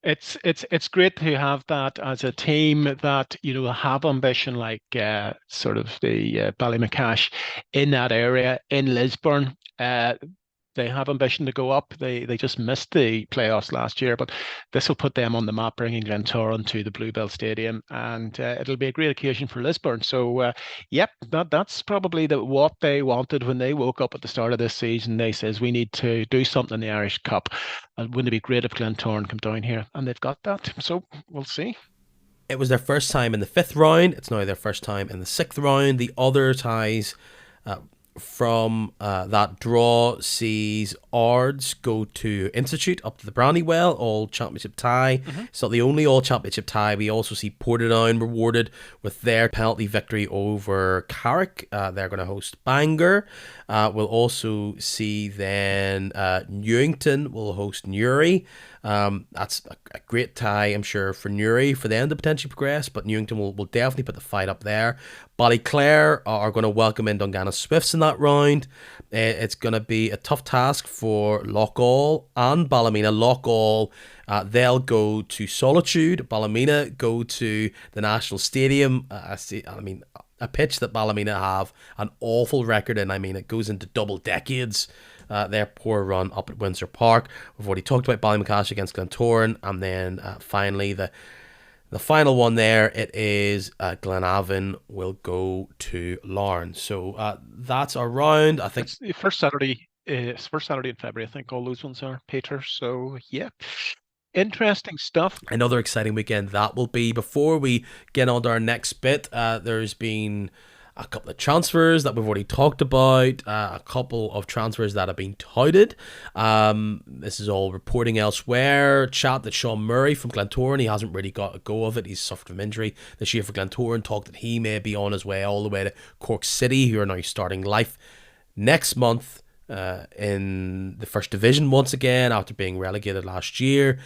It's great to have that as a team that have ambition, like sort of the Ballymacash in that area in Lisburn. They have ambition to go up. They just missed the playoffs last year, but this will put them on the map, bringing Glentoran to the Bluebell Stadium, and it'll be a great occasion for Lisburn. So, that's probably what they wanted when they woke up at the start of this season. They says we need to do something in the Irish Cup, and wouldn't it be great if Glentoran come down here? And they've got that. So we'll see. It was their first time in the 5th round. It's now their first time in the 6th round. The other ties from that draw sees Ards go to Institute up to the Brandywell, all championship tie. It's not the only all championship tie. We also see Portadown rewarded with their penalty victory over Carrick. They're going to host Bangor. We'll also see then Newington will host Newry. That's a great tie, I'm sure, for Newry, for them to potentially progress, but Newington will definitely put the fight up there. Ballyclare are going to welcome in Dungannon Swifts in that round. It's going to be a tough task for Loughgall and Ballymena. Loughgall, they'll go to Solitude. Ballymena go to the National Stadium. A pitch that Ballymena have an awful record in. I mean, it goes into double decades. Their poor run up at Windsor Park. We've already talked about Ballymacash against Glentoran, and then finally the final one there, it is Glenavon will go to Larne. So that's our round. I think it's the first Saturday in February. I think all those ones are, Peter. So yeah, interesting stuff. Another exciting weekend that will be. Before we get on to our next bit, there's been a couple of transfers that we've already talked about, a couple of transfers that have been touted. This is all reporting elsewhere. Chat that Sean Murray from Glentoran, he hasn't really got a go of it. He's suffered from injury this year for Glentoran. Talked that he may be on his way all the way to Cork City, who are now starting life next month in the First Division once again after being relegated last year.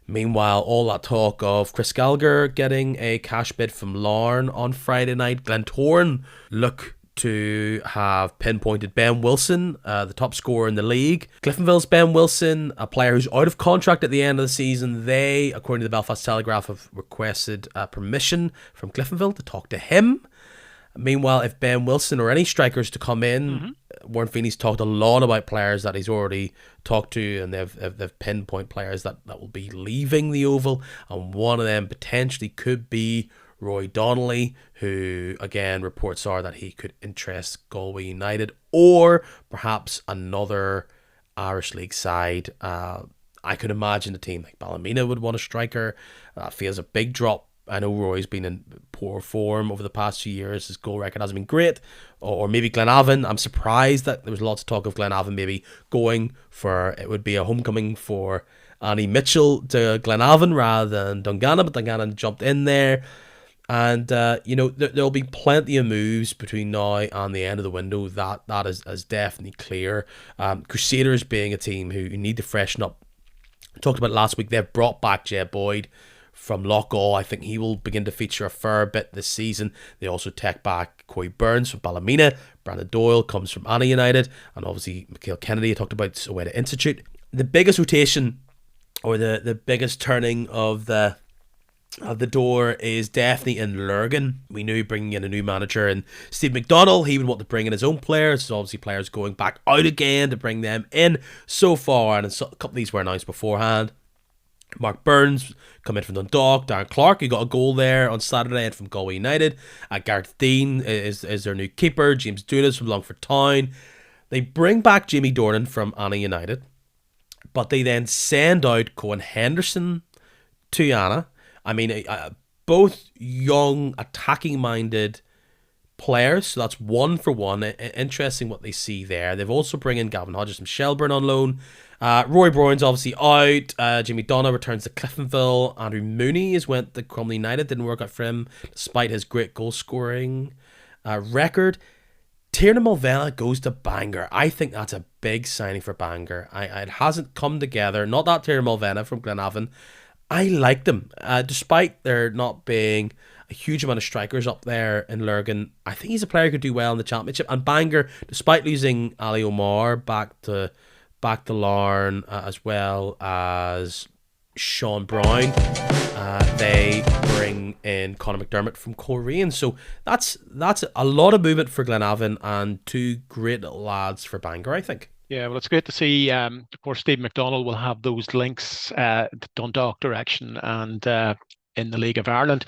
Meanwhile, all that talk of Chris Gallagher getting a cash bid from Larne on Friday night. Glentoran look to have pinpointed Ben Wilson, the top scorer in the league. Cliftonville's Ben Wilson, a player who's out of contract at the end of the season. They, according to the Belfast Telegraph, have requested permission from Cliftonville to talk to him. Meanwhile, if Ben Wilson or any strikers to come in, Warren Feeney's talked a lot about players that he's already talked to, and they've pinpoint players that will be leaving the Oval, and one of them potentially could be Roy Donnelly, who again reports are that he could interest Galway United or perhaps another Irish League side. I could imagine a team like Ballymena would want a striker. Feels a big drop. I know Roy's been in poor form over the past few years. His goal record hasn't been great. Or maybe Glenavon. I'm surprised that there was lots of talk of Glenavon maybe going for, it would be a homecoming for Annie Mitchell to Glenavon rather than Dungannon, but Dungannon jumped in there. And, there'll be plenty of moves between now and the end of the window. That is definitely clear. Crusaders being a team who need to freshen up. I talked about last week, they've brought back Jed Boyd from Loughgall. I think he will begin to feature a fair bit this season. They also take back Corey Burns from Ballymena. Brandon Doyle comes from Annagh United. And obviously, Michael Kennedy, I talked about away to Institute. The biggest rotation, or the biggest turning of the door, is definitely in Lurgan. We knew bringing in a new manager and Steve McDonnell, he would want to bring in his own players. So obviously players going back out again to bring them in so far. And a couple of these were announced beforehand. Mark Burns come in from Dundalk. Darren Clark, who got a goal there on Saturday, and from Galway United. Gareth Dean is their new keeper. James Dunas from Longford Town. They bring back Jamie Dornan from Annagh United, but they then send out Cohen Henderson to Annagh. I mean, both young, attacking-minded players, so that's one for one. Interesting what they see there. They've also bring in Gavin Hodges from Shelburne on loan. Roy Brown's obviously out. Jimmy Donna returns to Cliftonville. Andrew Mooney has went to Crumlin United. Didn't work out for him despite his great goal scoring record. Tiernan Mulvena goes to Bangor. I think that's a big signing for Bangor. It hasn't come together. Not that Tiernan Mulvena from Glenavon. I like them. Despite there not being a huge amount of strikers up there in Lurgan, I think he's a player who could do well in the championship. And Bangor, despite losing Ali Omar back to Larne, as well as Sean Brown, they bring in Conor McDermott from Coleraine. So that's a lot of movement for Glenavon and two great little lads for Bangor, I think. Yeah, well, it's great to see. Of course, Steve McDonnell will have those links Dundalk direction and in the League of Ireland.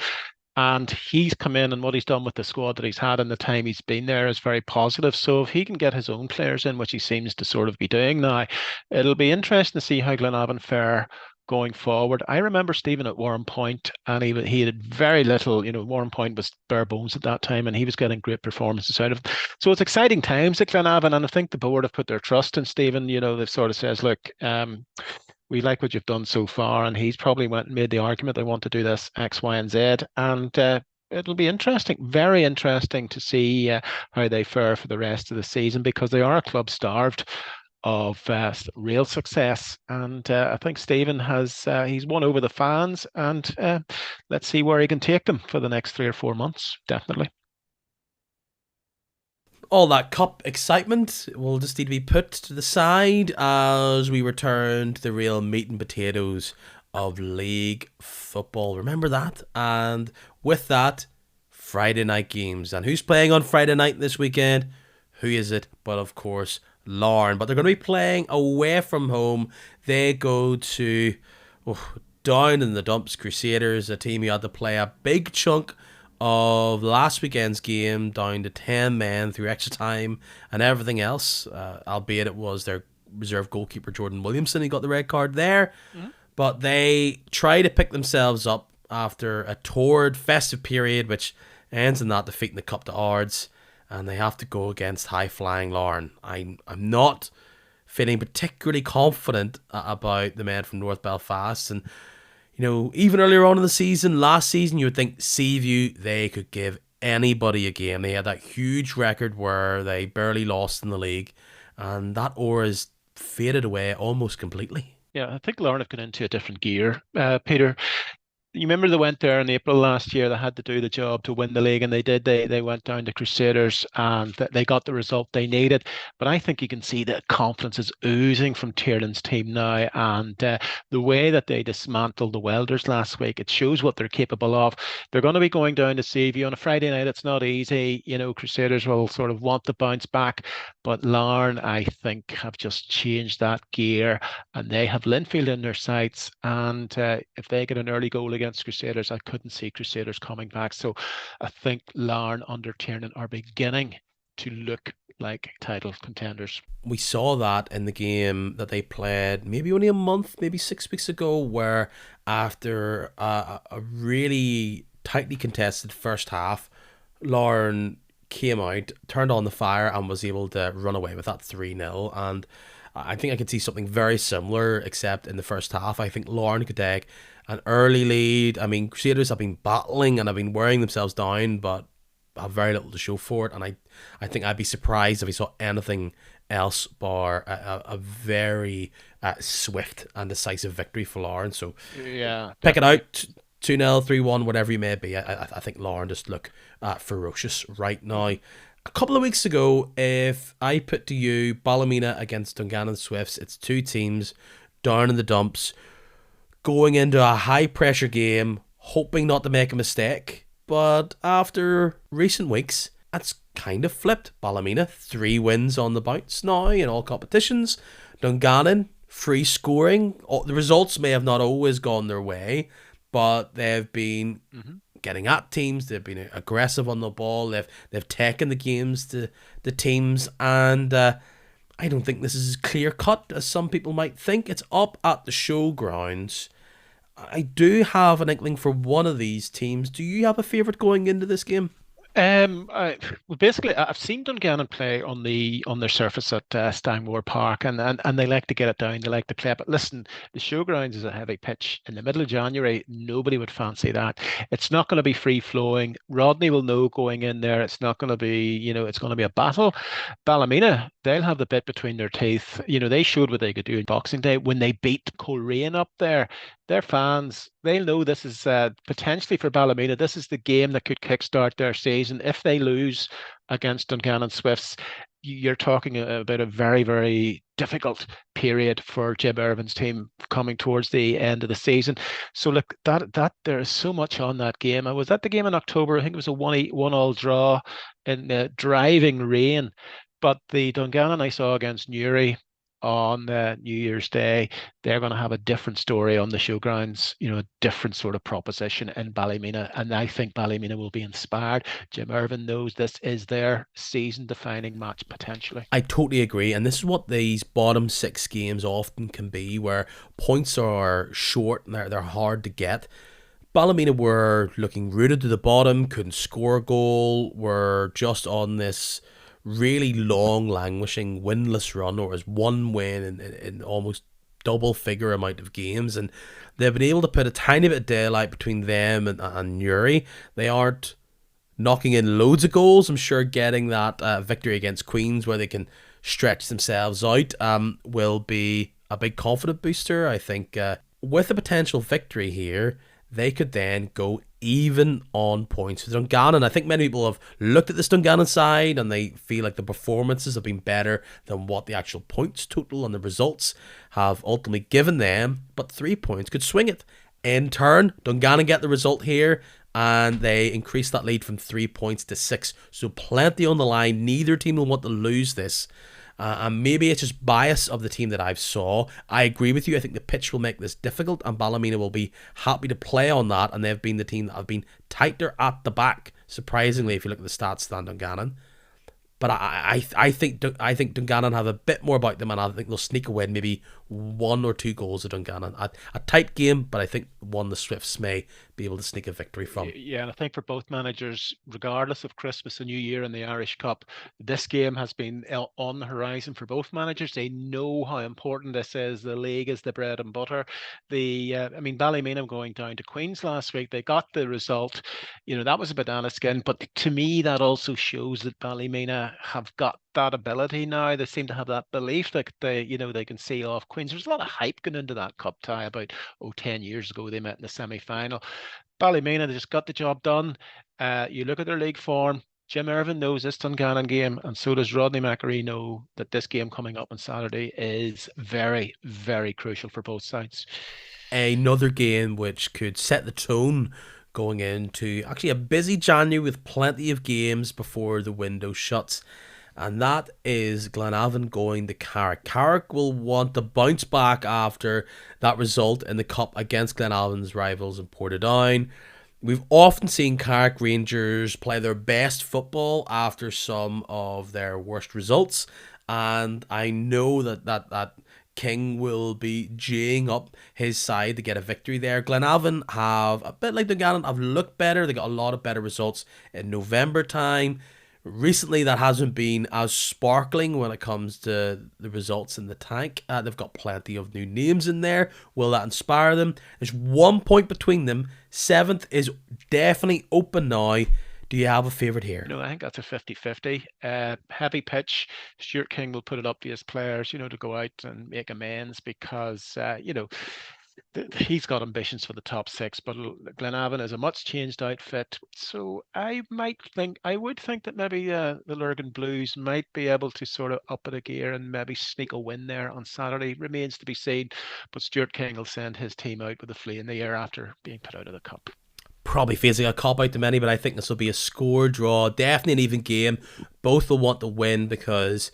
And he's come in, and what he's done with the squad that he's had in the time he's been there is very positive. So if he can get his own players in, which he seems to sort of be doing now, it'll be interesting to see how Glenavon fare going forward. I remember Stephen at Warren Point, and he had very little. Warren Point was bare bones at that time, and he was getting great performances out of it. So it's exciting times at Glenavon, and I think the board have put their trust in Stephen. They've sort of says, look, we like what you've done so far, and he's probably went and made the argument they want to do this X, Y, and Z, and it'll be interesting, very interesting to see how they fare for the rest of the season, because they are a club starved of real success. And I think Stephen he's won over the fans, and let's see where he can take them for the next 3 or 4 months. Definitely. All that cup excitement will just need to be put to the side as we return to the real meat and potatoes of league football. Remember that? And with that, Friday night games. And who's playing on Friday night this weekend? Who is it? But of course, Larne. But they're going to be playing away from home. They go to down in the dumps, Crusaders, a team who had to play a big chunk of last weekend's game down to 10 men through extra time and everything else, albeit it was their reserve goalkeeper Jordan Williamson who got the red card there. Mm-hmm. But they try to pick themselves up after a torrid festive period, which ends in that defeating the cup to Ards, and they have to go against high-flying Larne. I'm not feeling particularly confident about the men from North Belfast, and even earlier on in the season, last season, you would think Seaview, they could give anybody a game. They had that huge record where they barely lost in the league, and that aura has faded away almost completely. Yeah, I think Larne have gone into a different gear, Peter. You remember they went there in April last year. They had to do the job to win the league, and they did. They went down to Crusaders, and they got the result they needed. But I think you can see that confidence is oozing from Tierlin's team now, and the way that they dismantled the Welders last week, it shows what they're capable of. They're going to be going down to Seaview on a Friday night. It's not easy. Crusaders will sort of want to bounce back, but Larne, I think, have just changed that gear, and they have Linfield in their sights. And if they get an early goal against Crusaders, I couldn't see Crusaders coming back. So I think Larne under Tiernan are beginning to look like title contenders. We saw that in the game that they played maybe only a month, maybe 6 weeks ago, where after a really tightly contested first half, Larne came out, turned on the fire, and was able to run away with that 3-0. And I think I could see something very similar, except in the first half. I think Larne could take an early lead. I mean, Crusaders have been battling and have been wearing themselves down, but have very little to show for it. And I think I'd be surprised if we saw anything else bar a very swift and decisive victory for Larne. So yeah, pick it out. 2-0, 3-1, whatever you may be. I think Larne just look ferocious right now. A couple of weeks ago, if I put to you Ballymena against Dungannon Swifts, it's two teams down in the dumps, going into a high-pressure game, hoping not to make a mistake. But after recent weeks, that's kind of flipped. Ballymena, 3 wins on the bounce now in all competitions. Dungannon, free scoring. The results may have not always gone their way, but they've been getting at teams. They've been aggressive on the ball. They've taken the games to the teams, and I don't think this is as clear cut as some people might think. It's up at the showgrounds. I do have an inkling for one of these teams. Do you have a favourite going into this game? Basically, I've seen Dungannon play on their surface at Stanmore Park, and they like to get it down. They like to play. But listen, the showgrounds is a heavy pitch in the middle of January. Nobody would fancy that. It's not going to be free flowing. Rodney will know going in there. It's not going to be, it's going to be a battle. Ballymena, they'll have the bit between their teeth. They showed what they could do in Boxing Day when they beat Coleraine up there. Their fans, they'll know this is potentially for Ballymena. This is the game that could kickstart their season. If they lose against Dungannon Swifts, you're talking about a very, very difficult period for Jim Irvin's team coming towards the end of the season. So look, that there is so much on that game. I was at the game in October. I think it was a 1-1 draw in driving rain. But the Dungannon I saw against Newry, on New Year's Day, they're going to have a different story on the showgrounds, a different sort of proposition in Ballymena. And I think Ballymena will be inspired. Jim Irvin knows this is their season defining match potentially. I totally agree, and this is what these bottom six games often can be, where points are short and they're hard to get. Ballymena were looking rooted to the bottom, couldn't score a goal, were just on this really long, languishing, winless run, or as one win in almost double figure amount of games, and they've been able to put a tiny bit of daylight between them and Newry. They aren't knocking in loads of goals. I'm sure getting that victory against Queens where they can stretch themselves out will be a big confident booster. I think with a potential victory here, they could then go even on points with Dungannon. I think many people have looked at this Dungannon side and they feel like the performances have been better than what the actual points total and the results have ultimately given them, but 3 points could swing it. In turn, Dungannon get the result here and they increase that lead from 3 points to 6. So plenty on the line. Neither team will want to lose this. And maybe it's just bias of the team that I've saw. I agree with you. I think the pitch will make this difficult, and Ballymena will be happy to play on that. And they've been the team that have been tighter at the back, surprisingly, if you look at the stats than Dungannon. But I think Dungannon have a bit more about them, and I think they'll sneak a win, maybe 1 or 2 goals of Dungannon. A tight game, but I think one the Swifts may be able to sneak a victory from. Yeah, and I think for both managers, regardless of Christmas and New Year and the Irish Cup, this game has been on the horizon for both managers. They know how important this is. The league is the bread and butter. Ballymena going down to Queens last week, they got the result. That was a banana skin, but to me, that also shows that Ballymena have got that ability now. They seem to have that belief that they can see off Queens. There's a lot of hype going into that cup tie about 10 years ago. They met in the semi-final. Ballymena, they just got the job done. You look at their league form. Jim Irvin knows this Dungannon game, and so does Rodney McAree know that this game coming up on Saturday is very, very crucial for both sides. Another game which could set the tone going into actually a busy January with plenty of games before the window shuts. And that is Glenavon going to Carrick. Carrick will want to bounce back after that result in the Cup against Glenavon's rivals in Portadown. We've often seen Carrick Rangers play their best football after some of their worst results. And I know that King will be geeing up his side to get a victory there. Glenavon have, a bit like Dungannon, have looked better. They got a lot of better results in November time. Recently, that hasn't been as sparkling when it comes to the results in the tank. They've got plenty of new names in there. Will that inspire them? There's 1 point between them. 7th is definitely open now. Do you have a favourite here? No, I think that's a 50-50. Heavy pitch. Stuart King will put it up to his players, to go out and make amends because, he's got ambitions for the top 6, but Glenavon is a much changed outfit. So I would think that maybe the Lurgan Blues might be able to sort of up it a gear and maybe sneak a win there on Saturday. Remains to be seen, but Stuart King will send his team out with a flea in the air after being put out of the cup. Probably facing a cop out to many, but I think this will be a score draw, definitely an even game. Both will want to win because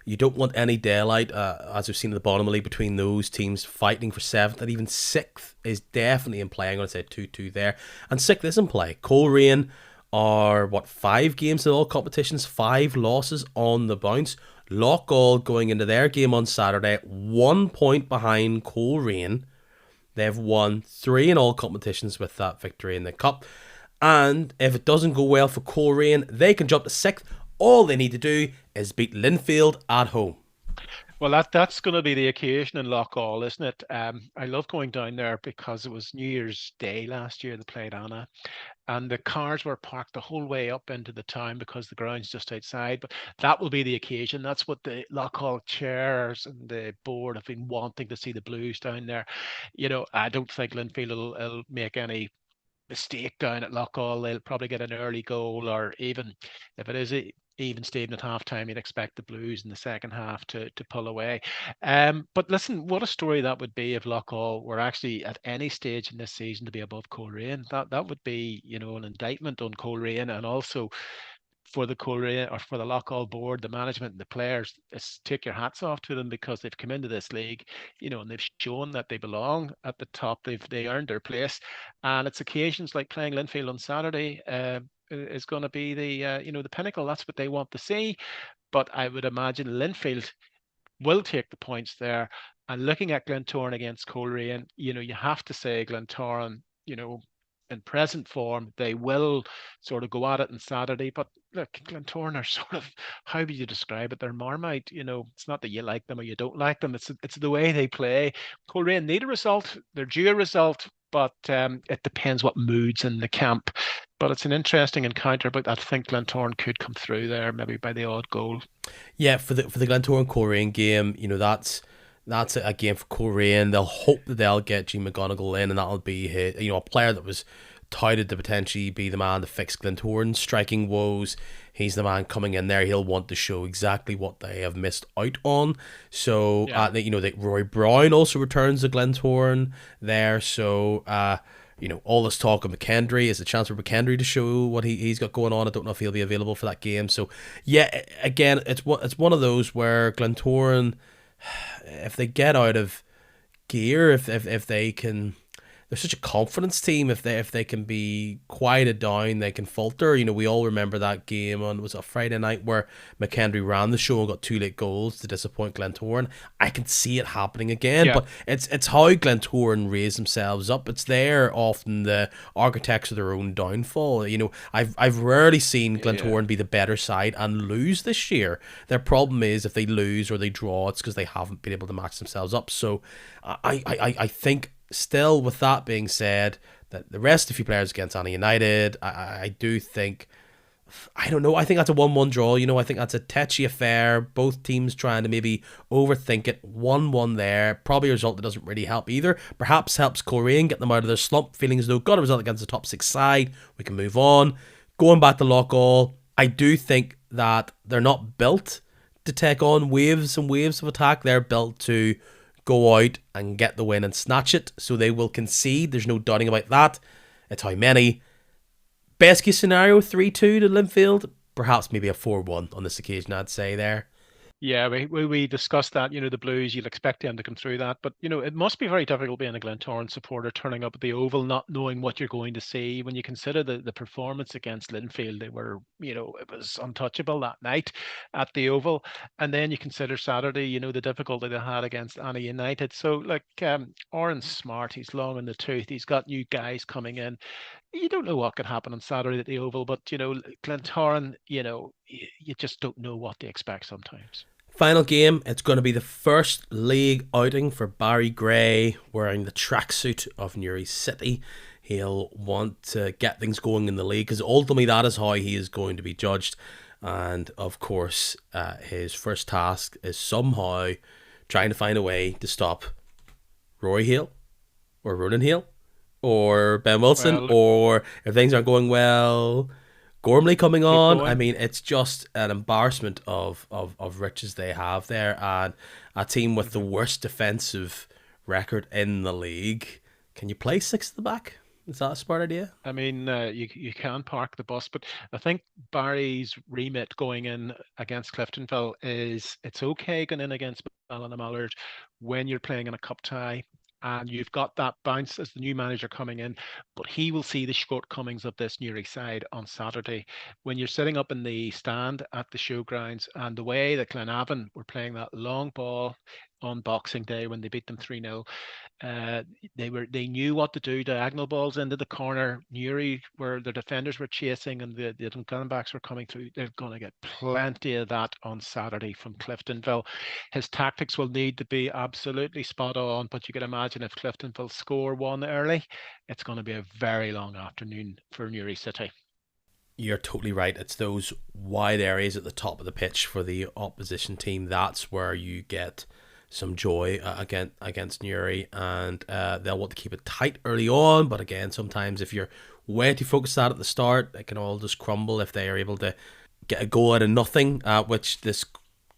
you don't want any daylight, as we've seen at the bottom of the league, between those teams fighting for 7th, and even 6th is definitely in play. I'm going to say 2-2 there. And 6th is in play. Coleraine are, 5 games in all competitions, 5 losses on the bounce. Loughgall going into their game on Saturday, 1 point behind Coleraine. They've won 3 in all competitions with that victory in the Cup. And if it doesn't go well for Coleraine, they can jump to 6th. All they need to do is beat Linfield at home. Well, that's going to be the occasion in Loughgall, isn't it? I love going down there because it was New Year's Day last year they played Annagh, and the cars were parked the whole way up into the town because the ground's just outside. But that will be the occasion. That's what the Loughgall chairs and the board have been wanting to see the Blues down there. I don't think Linfield will make any mistake down at Loughgall. They'll probably get an early goal, or even if it is even Steven at halftime, you'd expect the Blues in the second half to pull away. But listen, what a story that would be if Loughgall were actually at any stage in this season to be above Coleraine. That would be, an indictment on Coleraine, and also for the Coleraine or for the Loughgall board, the management and the players, is take your hats off to them, because they've come into this league, and they've shown that they belong at the top. They earned their place, and it's occasions like playing Linfield on Saturday is going to be the pinnacle. That's what they want to see. But I would imagine Linfield will take the points there. And looking at Glentoran against Coleraine, you have to say Glentoran, in present form, they will sort of go at it on Saturday. But look, Glentoran are sort of, how would you describe it? They're Marmite. It's not that you like them or you don't like them. It's the way they play. Coleraine need a result. They're due a result, but it depends what moods in the camp. But it's an interesting encounter. But I think Glentoran could come through there, maybe by the odd goal. Yeah, for the Glentoran Coleraine game, that's a game for Coleraine. They'll hope that they'll get G McGonigal in, and that'll be his, a player that was touted to potentially be the man to fix Glentoran's striking woes. He's the man coming in there. He'll want to show exactly what they have missed out on. So, Roy Brown also returns to Glentoran there. So, all this talk of McKendry is a chance for McKendry to show what he's got going on. I don't know if he'll be available for that game. So, yeah, again, it's one of those where Glentoran, if they get out of gear, if they can, they're such a confidence team. If they can be quieted down, they can falter. We all remember that game on, was it a Friday night, where McKendry ran the show and got 2 late goals to disappoint Glentoran. I can see it happening again, but it's how Glentoran raise themselves up. It's they're often the architects of their own downfall. I've rarely seen Glentoran be the better side and lose this year. Their problem is if they lose or they draw, it's because they haven't been able to match themselves up. So I think, still, with that being said, that the rest of the few players against Annagh United, I do think, I don't know, I think that's a 1-1 draw. I think that's a tetchy affair. Both teams trying to maybe overthink it. 1-1 there. Probably a result that doesn't really help either. Perhaps helps Coleraine get them out of their slump, feeling as though got a result against the top 6 side. We can move on. Going back to Loughgall, I do think that they're not built to take on waves and waves of attack. They're built to go out and get the win and snatch it. So they will concede. There's no doubting about that. It's how many. Best case scenario, 3-2 to Linfield. Perhaps maybe a 4-1 on this occasion, I'd say there. Yeah, we discussed that, the Blues, you'll expect them to come through that. But, it must be very difficult being a Glentoran supporter, turning up at the Oval, not knowing what you're going to see. When you consider the performance against Linfield, they were, it was untouchable that night at the Oval. And then you consider Saturday, the difficulty they had against Annagh United. So, Oren's smart, he's long in the tooth, he's got new guys coming in. You don't know what could happen on Saturday at the Oval, but, Glentoran, you just don't know what to expect sometimes. Final game, it's going to be the first league outing for Barry Gray, wearing the tracksuit of Newry City. He'll want to get things going in the league, because ultimately that is how he is going to be judged. And of course, his first task is somehow trying to find a way to stop Rory Hale or Ronan Hale or Ben Wilson, or if things aren't going well, Gormley coming on. I mean, it's just an embarrassment of riches they have there, and a team with the worst defensive record in the league. Can you play 6 at the back? Is that a smart idea? I mean, you can park the bus, but I think Barry's remit going in against Cliftonville is, it's okay going in against Ballina-Mallard when you're playing in a cup tie and you've got that bounce as the new manager coming in, but he will see the shortcomings of this Newry side on Saturday. When you're sitting up in the stand at the showgrounds, and the way that Glenavon were playing that long ball on Boxing Day when they beat them 3-0, they knew what to do. Diagonal balls into the corner. Newry, where the defenders were chasing and the Duncanbacks were coming through, they're going to get plenty of that on Saturday from Cliftonville. His tactics will need to be absolutely spot on, but you can imagine if Cliftonville score one early, it's going to be a very long afternoon for Newry City. You're totally right. It's those wide areas at the top of the pitch for the opposition team. That's where you get some joy against Newry, and they'll want to keep it tight early on, but again, sometimes if you're way too focused at the start, it can all just crumble if they are able to get a goal out of nothing, which this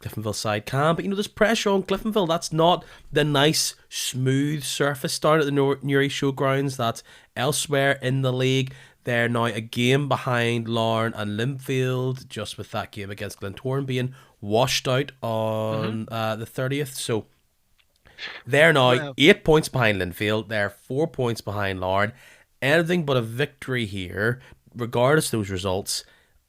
Cliftonville side can. But there's pressure on Cliftonville. That's not the nice smooth surface down at the Newry Showgrounds that's elsewhere in the league. They're now a game behind Larne and Linfield, just with that game against Glentoran being washed out on the 30th. So they're now Well, 8 points behind Linfield. They're 4 points behind Larne. Anything but a victory here, regardless of those results,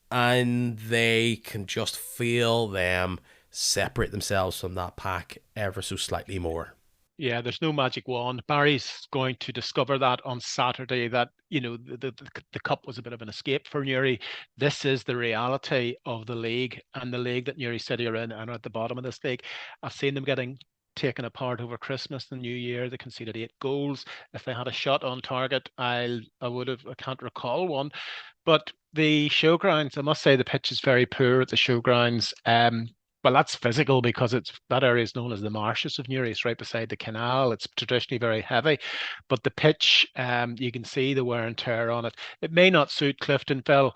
and they can just feel them separate themselves from that pack ever so slightly more. yeah, there's no magic wand. Barry's going to discover that on Saturday, that, the cup was a bit of an escape for Newry. This is the reality of the league, and the league that Newry City are in and are at the bottom of this league. I've seen them getting taken apart over Christmas and New Year. They conceded 8 goals. If they had a shot on target, I can't recall one. But the showgrounds, I must say, the pitch is very poor at the showgrounds. Well, that's physical because that area is known as the marshes of Newry. It's right beside the canal. It's traditionally very heavy, but the pitch, you can see the wear and tear on it. It may not suit Cliftonville,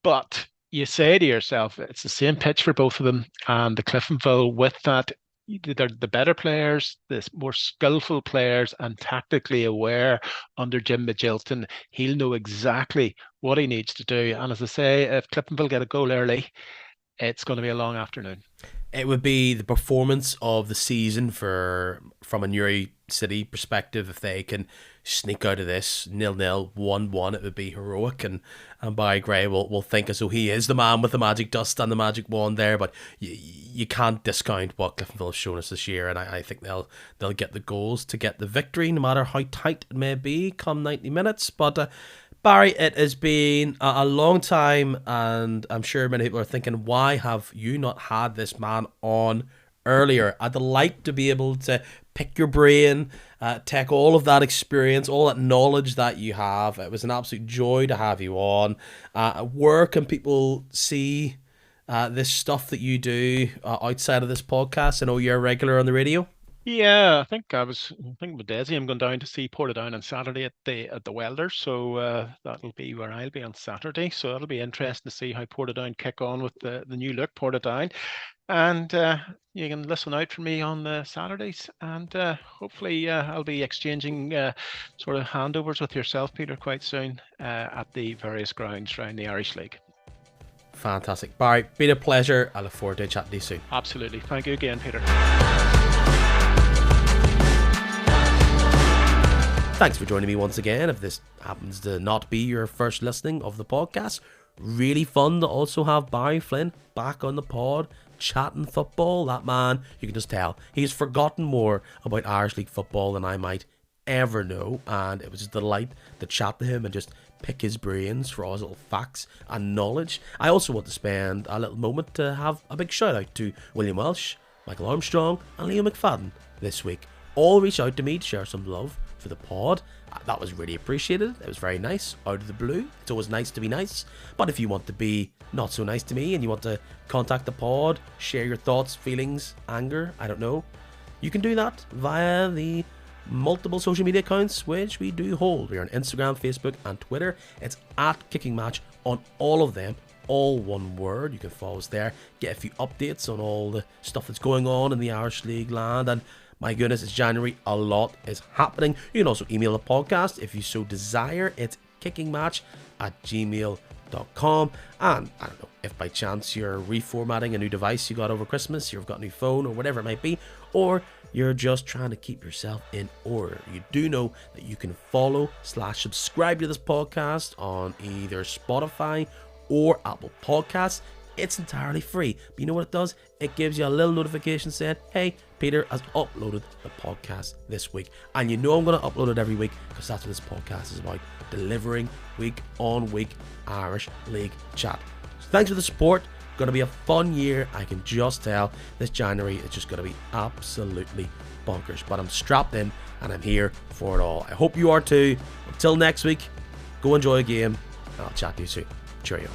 but you say to yourself, it's the same pitch for both of them. And the Cliftonville, with that, they're the better players, the more skillful players, and tactically aware under Jim Magilton. He'll know exactly what he needs to do. And as I say, if Cliftonville get a goal early, it's going to be a long afternoon. It would be the performance of the season from a Newry City perspective. If they can sneak out of this 0-0, 1-1, it would be heroic. And Barry Gray will think as though he is the man with the magic dust and the magic wand there. But you can't discount what Cliftonville have shown us this year, and I think they'll get the goals to get the victory, no matter how tight it may be come 90 minutes. But Barry, it has been a long time, and I'm sure many people are thinking, why have you not had this man on earlier? I'd like to be able to pick your brain, take all of that experience, all that knowledge that you have. It was an absolute joy to have you on. Where can people see this stuff that you do outside of this podcast? I know you're a regular on the radio. Yeah, I think with Desi, I'm going down to see Portadown on Saturday at the Welders, so that'll be where I'll be on Saturday. So it'll be interesting to see how Portadown kick on with the new look Portadown, and you can listen out for me on Saturdays, and hopefully I'll be exchanging sort of handovers with yourself, Peter, quite soon at the various grounds around the Irish League. Fantastic, Barry. Been a pleasure. I look forward to chatting to you soon. Absolutely. Thank you again, Peter. Thanks for joining me once again. If this happens to not be your first listening of the podcast, really fun to also have Barry Flynn back on the pod, chatting football. That man, you can just tell, he's forgotten more about Irish League football than I might ever know, and it was a delight to chat to him and just pick his brains for all his little facts and knowledge. I also want to spend a little moment to have a big shout out to William Welsh, Michael Armstrong and Leo McFadden this week. All reached out to me to share some love for the pod. That was really appreciated. It was very nice, out of the blue. It's always nice to be nice, but if you want to be not so nice to me and you want to contact the pod, share your thoughts, feelings, anger, I don't know, you can do that via the multiple social media accounts which we do hold. We're on Instagram, Facebook and Twitter. It's at Kicking Match on all of them, all one word. You can follow us there, get a few updates on all the stuff that's going on in the Irish League land. And my goodness, it's January, a lot is happening. You can also email the podcast if you so desire. It's kickingmatch@gmail.com. And I don't know, if by chance you're reformatting a new device you got over Christmas, you've got a new phone or whatever it might be, or you're just trying to keep yourself in order, you do know that you can follow/subscribe to this podcast on either Spotify or Apple Podcasts. It's entirely free, but you know what it does? It gives you a little notification saying, hey, Peter has uploaded the podcast this week. And you know I'm going to upload it every week because that's what this podcast is about, delivering week on week Irish League chat. So thanks for the support. Going to be a fun year, I can just tell. This January is just going to be absolutely bonkers, but I'm strapped in and I'm here for it all. I hope you are too. Until next week, go enjoy a game and I'll chat to you soon. Cheerio.